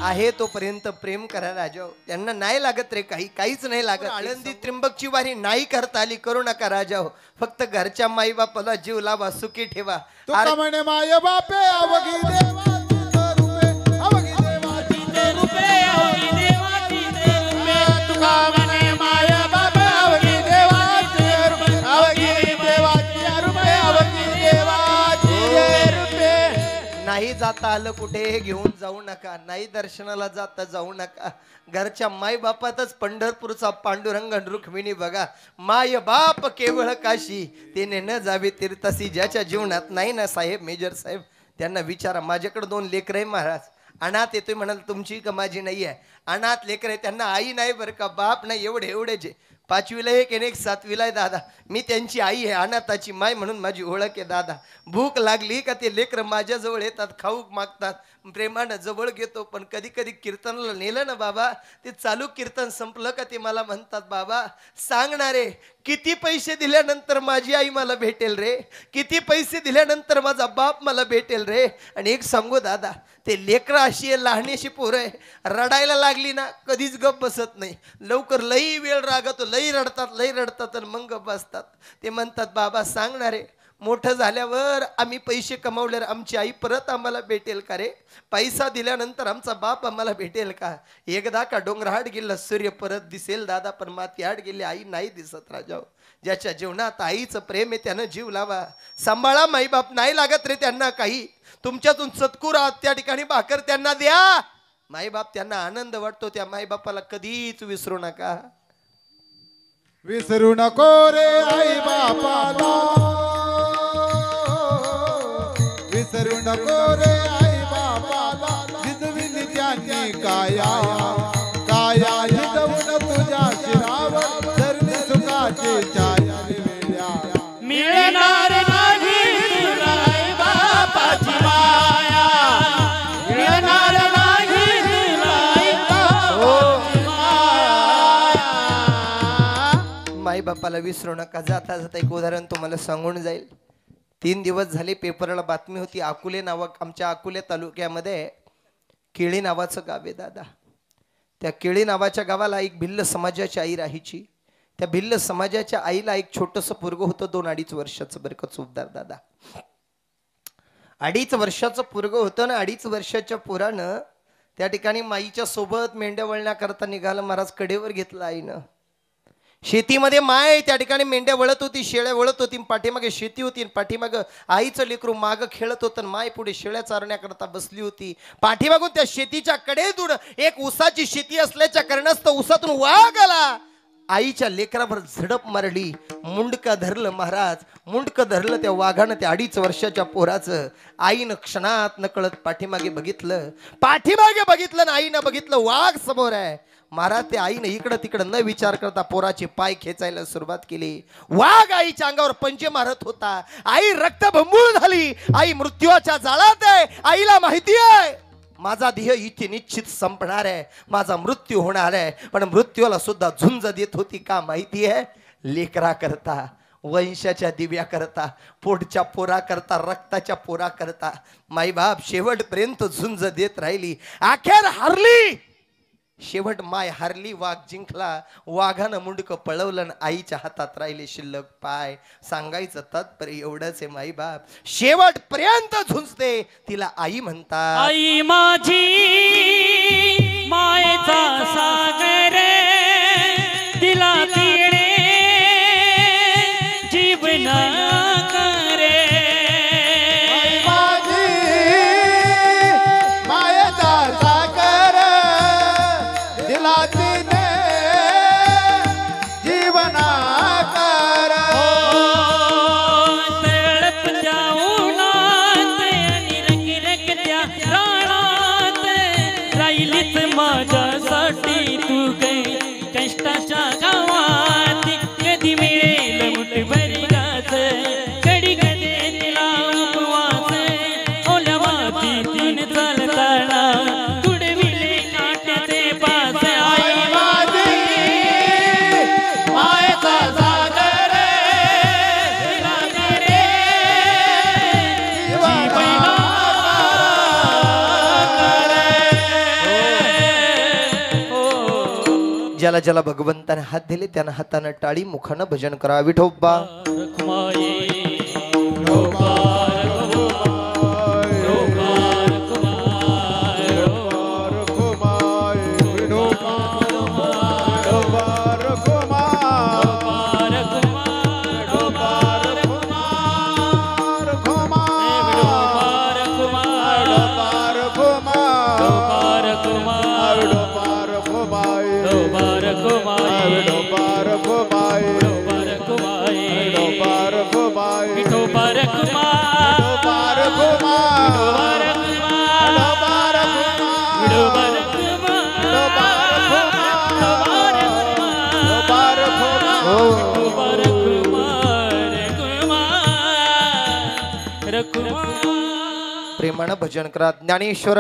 आहे तोपर्यंत प्रेम करा राजा. त्यांना नाही लागत रे काही, काहीच नाही लागत. आळंदी त्रिंबकची वारी नाही करता आली, करू नका राजा. फक्त घरच्या माई बापाला जीव लावा, सुखी ठेवा. तुका म्हणे माय बापे अवघी देवाची रूपे, अवघी देवाची रूपे, अवघी देवाची रूपे. तुका म्हणे माय बापे अवघी देवाची रूपे, अवघी देवाची रूपे, अवघी देवाची रूपे. नाही जाता आलं कुठे घेऊन जाऊ नका, नाही दर्शनाला जाता जाऊ नका. घरच्या माय बापातच पंढरपूरचा पांडुरंग रुक्मिणी बघा. माय बाप केवळ काशी तिने न जावे तीर्थासी. ज्याच्या जीवनात नाही ना साहेब, मेजर साहेब, त्यांना विचारा. माझ्याकडे 2 लेकर आहे महाराज, अनाथ येतोय म्हणाल, तुमची का माझी नाही आहे. अनाथ लेकर आहे, त्यांना आई नाही बरं का, बाप नाही. एवढे जे 5वीला एक आणि एक 7वीला आहे दादा. मी त्यांची आई आहे, अनाथाची माय म्हणून माझी ओळख आहे दादा. भूक लागली का ते लेकर माझ्याजवळ येतात, खाऊ मागतात, प्रेमानं जवळ घेतो. पण कधी कधी कीर्तनाला नेलं ना बाबा, ते चालू कीर्तन संपलं का ते मला म्हणतात, बाबा सांगणारे किती पैसे दिल्यानंतर माझी आई मला भेटेल रे, किती पैसे दिल्यानंतर माझा बाप मला भेटेल रे. आणि एक सांगू दादा, ते लेकरं अशी आहे, लहानीशी पोरं आहे, रडायला लागली ना कधीच गप बसत नाही. लवकर लई वेळ रागतो, लई रडतात आणि मग गप बसतात. ते म्हणतात, बाबा सांगणारे मोठं झाल्यावर आम्ही पैसे कमावल्यावर आमची आई परत आम्हाला भेटेल का रे, पैसा दिल्यानंतर आमचा बाप आम्हाला भेटेल का. एकदा का डोंगराहाट गेला सूर्य परत दिसेल दादा, पण माती आड गेली आई नाही दिसत राजाव. ज्याच्या जीवनात आईचं प्रेम आहे त्यानं जीव लावा, सांभाळा. माईबाप नाही लागत रे त्यांना काही, तुमच्यातून सत्कूर आहात त्या ठिकाणी भाकर त्यांना द्या. माईबाप त्यांना आनंद वाटतो, त्या माईबापाला कधीच विसरू नका. विसरू नको रे आई बापाला, विसरू नको रे आई बापाला. जिजविली त्यांनी काया काया, जिजवून तुझ्या शिरावर धरली सुखाची छाया वेड्या. मिळणार नाही तुला आई बापाची माया, मिळणार नाही तुला आई बापाची माया. माई बापाला विसरू नका. जाता जाता एक उदाहरण तुम्हाला सांगून जाईल. 3 दिवस झाले पेपरला बातमी होती, आमच्या अकोले तालुक्यामध्ये केळी नावाचं गाव आहे दादा. त्या केळी नावाच्या गावाला एक भिल्ल समाजाची आई राहायची. त्या भिल्ल समाजाच्या आईला एक छोटंसं पोरगं होतं, 2-2.5 वर्षाचं. बरं का चुपदार दादा, 2.5 वर्षाचं पोरगं होतं ना. 2.5 वर्षाच्या पोरानं त्या ठिकाणी माईच्या सोबत मेंढ्या वळण्याकरता निघालं. महाराज कडेवर घेतलं आईनं. शेतीमध्ये माय त्या ठिकाणी मेंढ्या वळत होती, शेळ्या वळत होती, पाठीमागे शेती होती, पाठीमागं आईचं लेकरू मागं खेळत होतं. माय पुढे शेळ्या चारण्याकरता बसली होती. पाठीमागून त्या शेतीच्या कडेतून एक उसाची शेती असल्याच्या कारणास्तव उसातून वाघ आला. आईच्या लेकरावर झडप मारली, मुंडकं धरलं महाराज, मुंडकं धरलं त्या वाघानं त्या 2.5 वर्षाच्या पोराचं. आईनं क्षणात नकळत पाठीमागे बघितलं ना आईनं बघितलं वाघ समोर आहे. महाराज त्या आईनं इकडं तिकडं न विचार करता पोराचे पाय खेचायला सुरुवात केली. वाघ आईच्या अंगावर पंजे मारत होता. आई रक्तभंबूळ झाली, आई मृत्यूच्या जाळात आहे. आईला माहिती आहे माझा देह इथे निश्चित संपणार आहे, माझा मृत्यू होणार आहे. पण मृत्यूला सुद्धा झुंज देत होती का माहिती आहे, लेकरा करता, वंशाच्या दिव्या करता, पोटच्या पोरा करता, रक्ताच्या पोरा करता. माईबाप शेवटपर्यंत झुंज देत राहिली, अखेर हारली. शेवट माय हारली, वाघ जिंकला. वाघानं मुंडकं पळवलं, आईच्या हातात राहिले शिल्लक पाय. सांगायचं तात्पर्य एवढंच आहे, माई बाप शेवटपर्यंत झुंजते, तिला आई म्हणतात. आई माझी मायेचा सागर, तिला तिने जीवना करे. माझ्यासाठी तू काही कष्टाच्या गावात कधी मिळेल मुठभरी घास, कडी कधी तिला उपवास. ओल्या मातीतून चालताना तुडविले काट्याचे पास. आई माझी मायेचा सागर, तिला करे जीवना. ज्याला ज्याला भगवंताने हात दिले त्यानं हातानं टाळी, मुखानं भजन करा. विठोबा विठोबा रखुमाई विठोबा रखुमाई विठोबा रखुमाई विठोबा रखुमाई विठोबा रखुमाई विठोबा रखुमाई विठोबा प्रेमानं भजन करा. ज्ञानेश्वर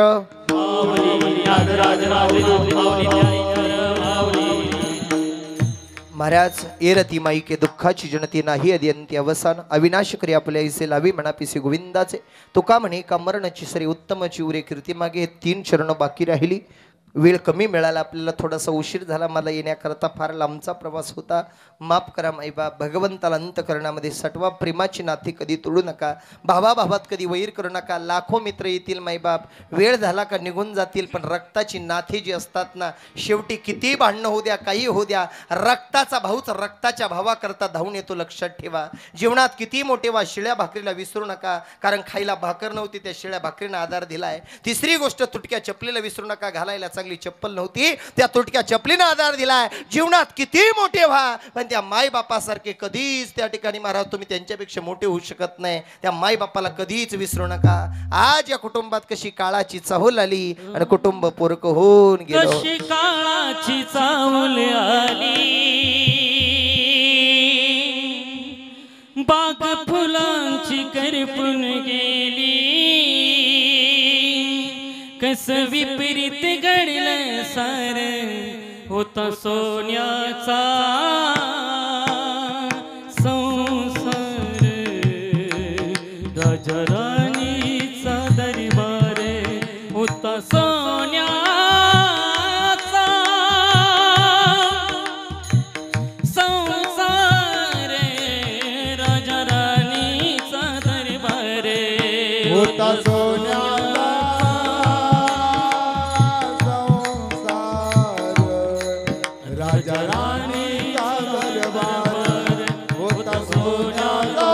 महाराज एरती माई के दुःखाची जनती नाही अद्यंती अवसान अविनाश करी आपल्या इसे लावी म्हणा पिसे गोविंदाचे तुका म्हणे का मरणाची सरी उत्तम चिवरे कीर्ती मागे 3 चरण बाकी राहिली. वेळ कमी मिळाला आपल्याला थोडासा उशीर झाला मला येण्याकरता फार लांबचा प्रवास होता माफ करा माईबाप. भगवंताला अंतकरणामध्ये सटवा प्रेमाची नाती कधी तोडू नका भावाभावात कधी वैर करू नका. लाखो मित्र येतील माईबाप वेळ झाला का निघून जातील पण रक्ताची नाती जी असतात ना शेवटी किती भांडणं होऊ द्या काही होऊ द्या रक्ताचा भाऊच रक्ताच्या भावाकरता धावून येतो लक्षात ठेवा. जीवनात किती मोठे वा शिळ्या भाकरीला विसरू नका कारण खायला भाकर नव्हती त्या शिळ्या भाकरीला आधार दिलाय. तिसरी गोष्ट तुटक्या चपलीला विसरू नका घालायला चांगली चप्पल नव्हती त्या तुटक्या चपलीने आधार दिलाय. जीवनात किती मोठे व्हा पण त्या माई बापासारखे कधीच त्या ठिकाणी महाराज तुम्ही त्यांच्यापेक्षा मोठे होऊ शकत नाही. त्या माई बापाला कधीच विसरू नका. आज या कुटुंबात कशी काळाची चाहूल आली आणि कुटुंब पोरक होऊन गेलं. कशी काळाची चाहूल आली बाग फुलांची करपून गेली कस विपरीत घडलं सार होता सोन्याचा संसार राजा राणीचा दरबार होता सोन्याचा संसार राजा राणीचा दरबार होता सोन्याचा राजा राणीचा दरबार होता सोन्याचा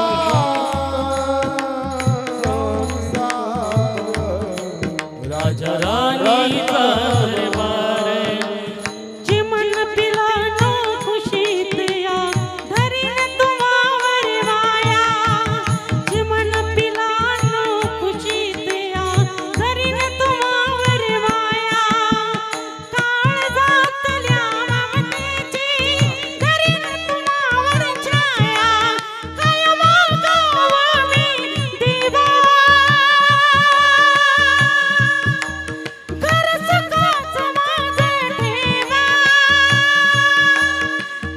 राजा राणीचा दरबार चिमन पिलानो खुशीत या धरीन तुम्हावर वाया चिमन पिलानो खुशीत या धरीन तुम्हावर वाया काळजातल्या ममतेची धरीन तुम्हावर छाया काय मागावं मी देवा घर सुखाचं माझं ठेवा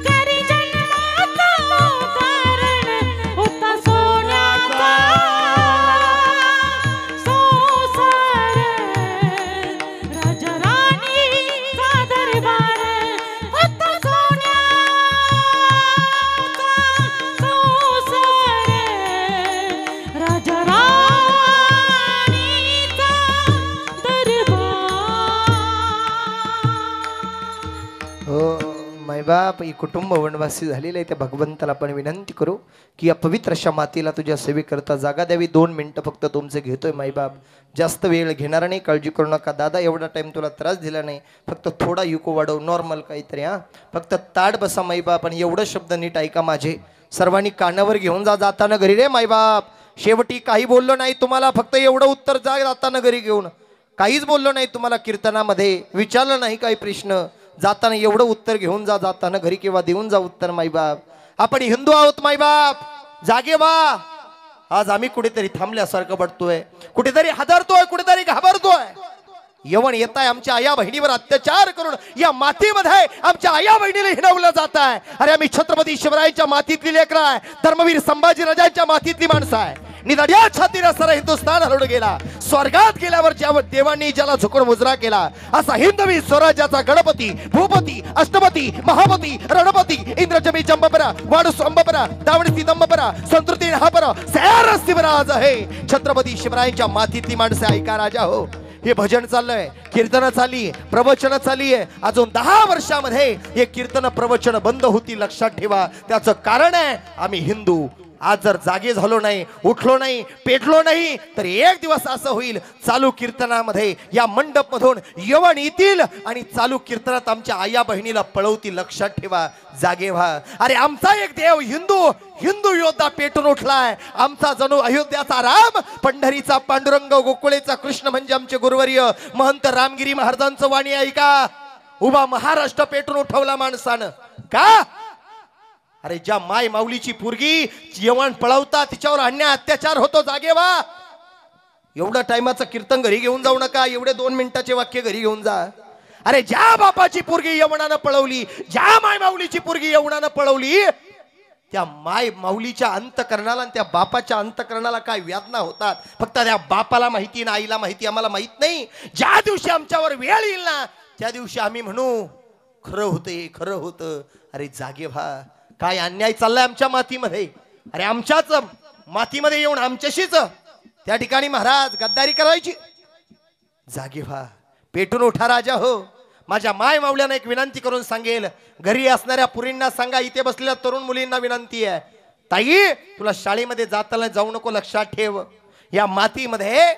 करी जन्माचा उदाहरण होता सोन्याचा संसार राजा राणीचा दरबार होता सोन्याचा संसार राजा राणीचा दरबार. हो मायबाप ही कुटुंब वनवासी झालेले आहे त्या भगवंताला आपण विनंती करू की या पवित्र अशा मातीला तुझ्या सेवेकरता जागा द्यावी. 2 मिनिटं फक्त तुमचे घेतोय मायबाप जास्त वेळ घेणार नाही काळजी करू नका. दादा एवढा टाइम तुला त्रास दिला नाही फक्त थोडा युको वाढव नॉर्मल काहीतरी हा फक्त ताट बसा मायबाप आणि एवढं शब्द नीट ऐका माझे सर्वांनी कानावर घेऊन जा जाताना घरी रे मायबाप. शेवटी काही बोललो नाही तुम्हाला फक्त एवढं उत्तर जा जाताना घरी घेऊन काहीच बोललो नाही तुम्हाला कीर्तनामध्ये विचारलं नाही काही प्रश्न जाताना एवढं उत्तर घेऊन जा जाताना घरी किंवा देऊन जा उत्तर माईबाप. आपण हिंदू आहोत माईबाप जागे वा. आज आम्ही कुठेतरी थांबल्यासारखं वाटतोय कुठेतरी हादरतोय कुठेतरी घाबरतोय. यवन येत आहे आमच्या आया बहिणीवर अत्याचार करून या मातीमध्ये आमच्या आया बहिणीला हिणवलं जात आहे. अरे आम्ही छत्रपती शिवरायांच्या मातीतली लेकरं आहे धर्मवीर संभाजी राजांच्या मातीतली माणसं आहे. निधड्या छातीला सारा हिंदुस्थान हरवून गेला. स्वर्गात गेल्यावर ज्यावर देवांनी ज्याला झुकून मुजरा केला असा हिंदवी स्वराज्याचा गणपती भूपती अष्टपती महापती रणपती इंद्रजमी चंबपरा वाडूस अंबपरा दावणसी दंबपरा संतृती हापरा सयार शिवराज आहे. छत्रपती शिवरायांच्या मातीतली माणसं ऐका राजा हो. हे भजन चाललंय कीर्तन चालली प्रवचन चालली आहे. अजून 10 वर्षामध्ये हे कीर्तन प्रवचन बंद होती लक्षात ठेवा. त्याचं कारण आहे आम्ही हिंदू आज जर जागे झालो नाही, उठलो नाही, पेटलो नाही, तर एक दिवस असं होईल चालू कीर्तनामध्ये या मंडप मधून यवन येतील आणि चालू कीर्तनात आमच्या आया बहिणीला पळवतील. लक्षात ठेवा, जागे व्हा. अरे आमचा एक देव हिंदू योद्धा पेटून उठलाय. आमचा जणू अयोध्याचा राम, पंढरीचा पांडुरंग, गोकुळेचा कृष्ण म्हणजे आमचे गुरुवर्य महंत रामगिरी महाराजांचं वाणी ऐका. उभा महाराष्ट्र पेटून उठवला माणसानं. का? अरे ज्या माय माऊलीची पोरगी यवन पळवता तिच्यावर अन्याय अत्याचार होतो. जागे व्हा. एवढं टायमाचं कीर्तन घरी घेऊन जाऊ नका, एवढे 2 मिनिटाचे वाक्य घरी घेऊन जा. अरे ज्या बापाची पोरगी यवनानं पळवली, ज्या माय माऊलीची पोरगी यवनानं पळवली, त्या माय माऊलीच्या अंतकरणाला आणि त्या बापाच्या अंतकरणाला काय वेदना होतात फक्त त्या बापाला माहिती ना आईला माहिती, आम्हाला माहित नाही. ज्या दिवशी आमच्यावर वेळ येईल ना त्या दिवशी आम्ही म्हणू खरं होते, खरं होतं. अरे जागे व्हा. काय अन्याय चाललाय आमच्या मातीमध्ये. अरे आमच्याच मातीमध्ये येऊन आमच्याशीच त्या ठिकाणी महाराज गद्दारी करायची. जागे व्हा, पेटून उठा राजा हो. माझ्या माय माऊल्यानं एक विनंती करून सांगेल, घरी असणाऱ्या पुरींना सांगा, इथे बसलेल्या तरुण मुलींना विनंती आहे, ताई तुला शाळेमध्ये जाताना जाऊ नको. लक्षात ठेव, या मातीमध्ये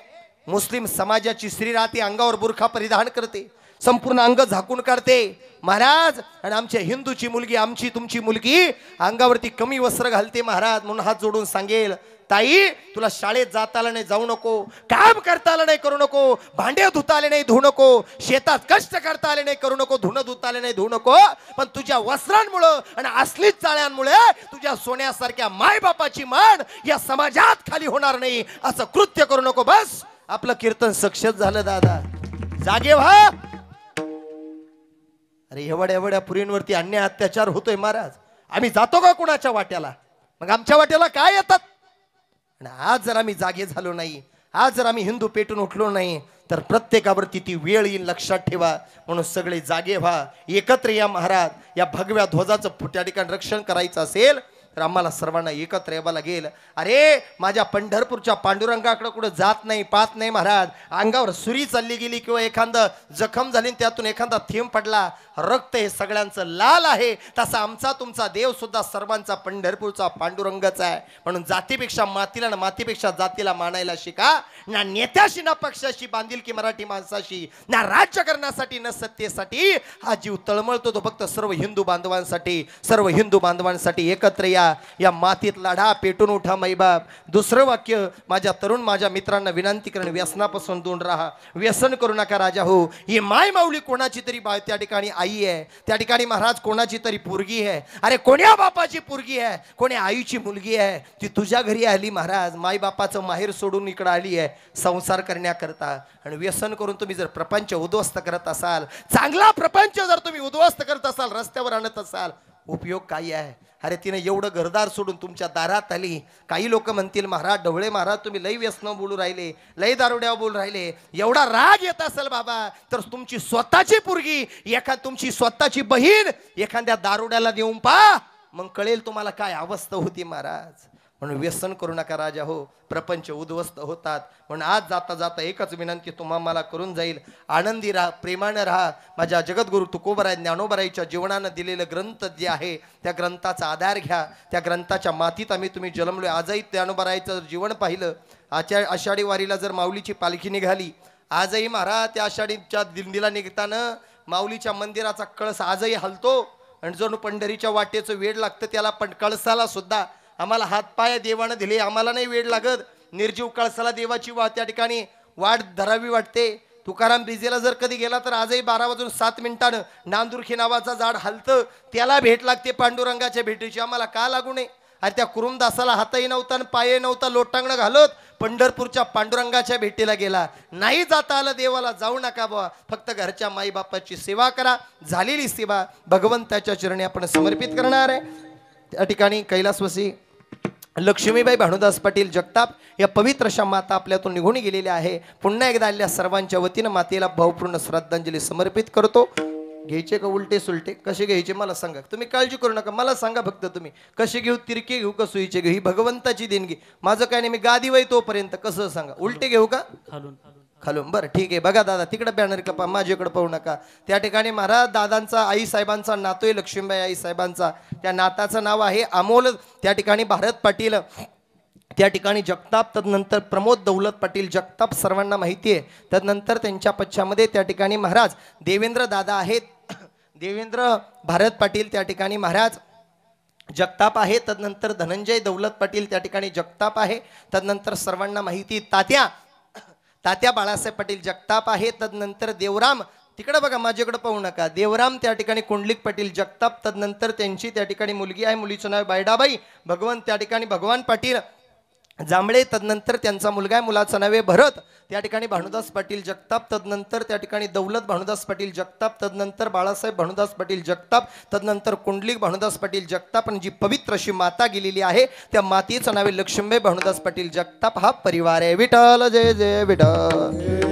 मुस्लिम समाजाची स्त्री राहते, अंगावर बुरखा परिधान करते, संपूर्ण अंग झाकून काढते महाराज. आणि आमच्या हिंदूची मुलगी, आमची तुमची मुलगी अंगावरती कमी वस्त्र घालते महाराज. म्हणून हात जोडून सांगेल, ताई तुला शाळेत जाता आलं नाही जाऊ नको, काम करता आलं नाही करू नको, भांडे धुता आले नाही धुवू नको, शेतात कष्ट करता आले नाही करू नको, धुणं धुता आले नाही धुवू नको. पण तुझ्या वस्त्रांमुळं आणि असलीच चाळ्यांमुळे तुझ्या सोन्यासारख्या मायबापाची मान या समाजात खाली होणार नाही, असं कृत्य करू नको. बस आपलं कीर्तन सक्सेस झालं दादा. जागे व्हा. अरे एवढ्या पुरींवरती अन्याय अत्याचार होतोय महाराज. आम्ही जातो का कुणाच्या वाट्याला? मग आमच्या वाट्याला काय येतात? आणि आज जर आम्ही जागे झालो नाही, आज जर आम्ही हिंदू पेटून उठलो नाही, तर प्रत्येकावरती ती वेळ येईल. लक्षात ठेवा. म्हणून सगळे जागे व्हा, एकत्र या महाराज. या भगव्या ध्वजाचं त्या ठिकाणी रक्षण करायचं असेल तर आम्हाला सर्वांना एकत्र यावं लागेल. अरे माझ्या पंढरपूरच्या पांडुरंगाकडे कुठं जात नाही, पाहत नाही महाराज. अंगावर सुरी चालली गेली किंवा एखादं जखम झाली त्यातून एखादा थेंब पडला, रक्त हे सगळ्यांचं लाल आहे. तसा आमचा तुमचा देव सुद्धा सर्वांचा पंढरपूरचा पांडुरंगच आहे. म्हणून जातीपेक्षा मातीला ना मातीपेक्षा जातीला मानायला शिका. ना नेत्याशी ना पक्षाशी बांधिलकी मराठी माणसाशी, ना राजकारणासाठी ना सत्तेसाठी. हा जीव तळमळतो तो फक्त सर्व हिंदू बांधवांसाठी. सर्व हिंदू बांधवांसाठी एकत्र या मातीत लढा, पेटून उठा मैबाप. दुसरं वाक्य माझ्या माझ्या मित्रांना विनंती करणं, व्यसनापासून दूर राहा, व्यसन करू नका राजा हो. ही माय माऊली कोणाची तरी त्या ठिकाणी आई आहे, त्या ठिकाणी महाराज कोणाची तरी पोरगी आहे. अरे कोण्या बापाची पोरगी आहे, कोण्या आईची मुलगी आहे, ती तुझ्या घरी आली महाराज. माय बापाचं माहेर सोडून इकडं आली आहे संसार करण्याकरता. आणि व्यसन करून तुम्ही जर प्रपंच उद्ध्वस्त करत असाल, चांगला प्रपंच जर तुम्ही उद्ध्वस्त करत असाल, रस्त्यावर आणत असाल, उपयोग काय आहे? अरे तिने एवढं घरदार सोडून तुमच्या दारात आली. काही लोक म्हणतील महाराज ढवळे महाराज तुम्ही लई व्यसन बोलू राहिले, लई दारुड्या बोलू राहिले. एवढा राग येत असेल बाबा तर तुमची स्वतःची पोरगी, तुमची स्वतःची बहीण एखाद्या दारुड्याला देऊन पहा, मग कळेल तुम्हाला काय अवस्था होती महाराज. म्हणून व्यसन करू नका राजा हो, प्रपंच उद्ध्वस्त होतात. म्हणून आज जाता जाता एकच विनंती तुम्हाला करून जाईल, आनंदी राहा, प्रेमानं राहा. माझ्या जगद्गुरु तुकोबराय ज्ञानोबरायच्या जीवनानं दिलेलं ग्रंथ जे आहे त्या ग्रंथाचा आधार घ्या. त्या ग्रंथाच्या मातीत तुम्ही जन्मलोय. आजही ज्ञानोबरायचं जीवन पाहिलं, आषाढी वारीला जर माऊलीची पालखी निघाली, आजही महाराज त्या आषाढीच्या दिंडीला निघताना माऊलीच्या मंदिराचा कळस आजही हलतो. आणि जणू पंढरीच्या वाटेचं वेड लागतं त्याला, पण कळसाला सुद्धा आम्हाला हातपाय देवानं दिले, आम्हाला नाही वेळ लागत. निर्जीव कळसाला देवाची त्या ठिकाणी वाट धरावी वाटते. तुकाराम ब्रिजेला जर कधी गेला तर आजही 12:07 नांदुरखी नावाचा झाड हलतं, त्याला भेट लागते पांडुरंगाच्या भेटीची. आम्हाला का लागू नये? अरे त्या कुरुमदासाला हातही नव्हता आणि पायही नव्हता, लोटांगणं घालत पंढरपूरच्या पांडुरंगाच्या भेटीला गेला. नाही जाता आलं देवाला, जाऊ नका बुवा, फक्त घरच्या माईबापाची सेवा करा. झालेली सेवा भगवंताच्या चरणी आपण समर्पित करणार आहे. त्या ठिकाणी कैलासवासी लक्ष्मीबाई भानुदास पाटील जगताप या पवित्र अशा माता आपल्यातून निघून गेलेल्या आहे. पुन्हा एकदा आलेल्या सर्वांच्या वतीनं मातेला भावपूर्ण श्रद्धांजली समर्पित करतो. घ्यायचे का उलटे सुलटे कसे घ्यायचे मला सांगा. तुम्ही काळजी करू नका, मला सांगा फक्त तुम्ही कसे घेऊ, तिरके घेऊ का सुईचे घेऊ, ही भगवंताची देणगी. माझं काय नाही, मी गादी वय तोपर्यंत. कसं सांगा, उलटे घेऊ का खालून बरं ठीक आहे. बघा दादा तिकडे बॅनर कपा, माझ्याकडे पाहू नका. त्या ठिकाणी महाराज दादांचा आई साहेबांचा नातू आहे, लक्ष्मीबाई आई साहेबांचा. त्या नाताचं नाव आहे अमोल. त्या ठिकाणी भारत पाटील, त्या ठिकाणी जगताप, तदनंतर प्रमोद दौलत पाटील जगताप सर्वांना माहिती आहे. तदनंतर त्यांच्या पश्चामध्ये त्या ठिकाणी महाराज देवेंद्र दादा आहेत, देवेंद्र भारत पाटील त्या ठिकाणी महाराज जगताप आहे. तदनंतर धनंजय दौलत पाटील त्या ठिकाणी जगताप आहे. तदनंतर सर्वांना माहिती तात्या बाळासाहेब पाटील जगताप आहे. तदनंतर देवराम, तिकडे बघा माझ्याकडे पाहू नका, देवराम त्या ठिकाणी कुंडलिक पाटील जगताप. तदनंतर त्यांची त्या ठिकाणी मुलगी आहे, मुलीचं नाव बायडाबाई भगवान, त्या ठिकाणी भगवान पाटील जांभळे. तदनंतर त्यांचा मुलगा आहे, मुलाचं नाव आहे भरत, त्या ठिकाणी भानुदास पाटील जगताप. तदनंतर त्या ठिकाणी दौलत भानुदास पाटील जगताप. तदनंतर बाळासाहेब भानुदास पाटील जगताप. तदनंतर कुंडलिक भानुदास पाटील जगताप. आणि जी पवित्र अशी माता गेलेली आहे त्या मातेचं नाव आहे लक्ष्मीबाई भानुदास पाटील जगताप. हा परिवार आहे. विठ्ठल जय जय विठ्ठल.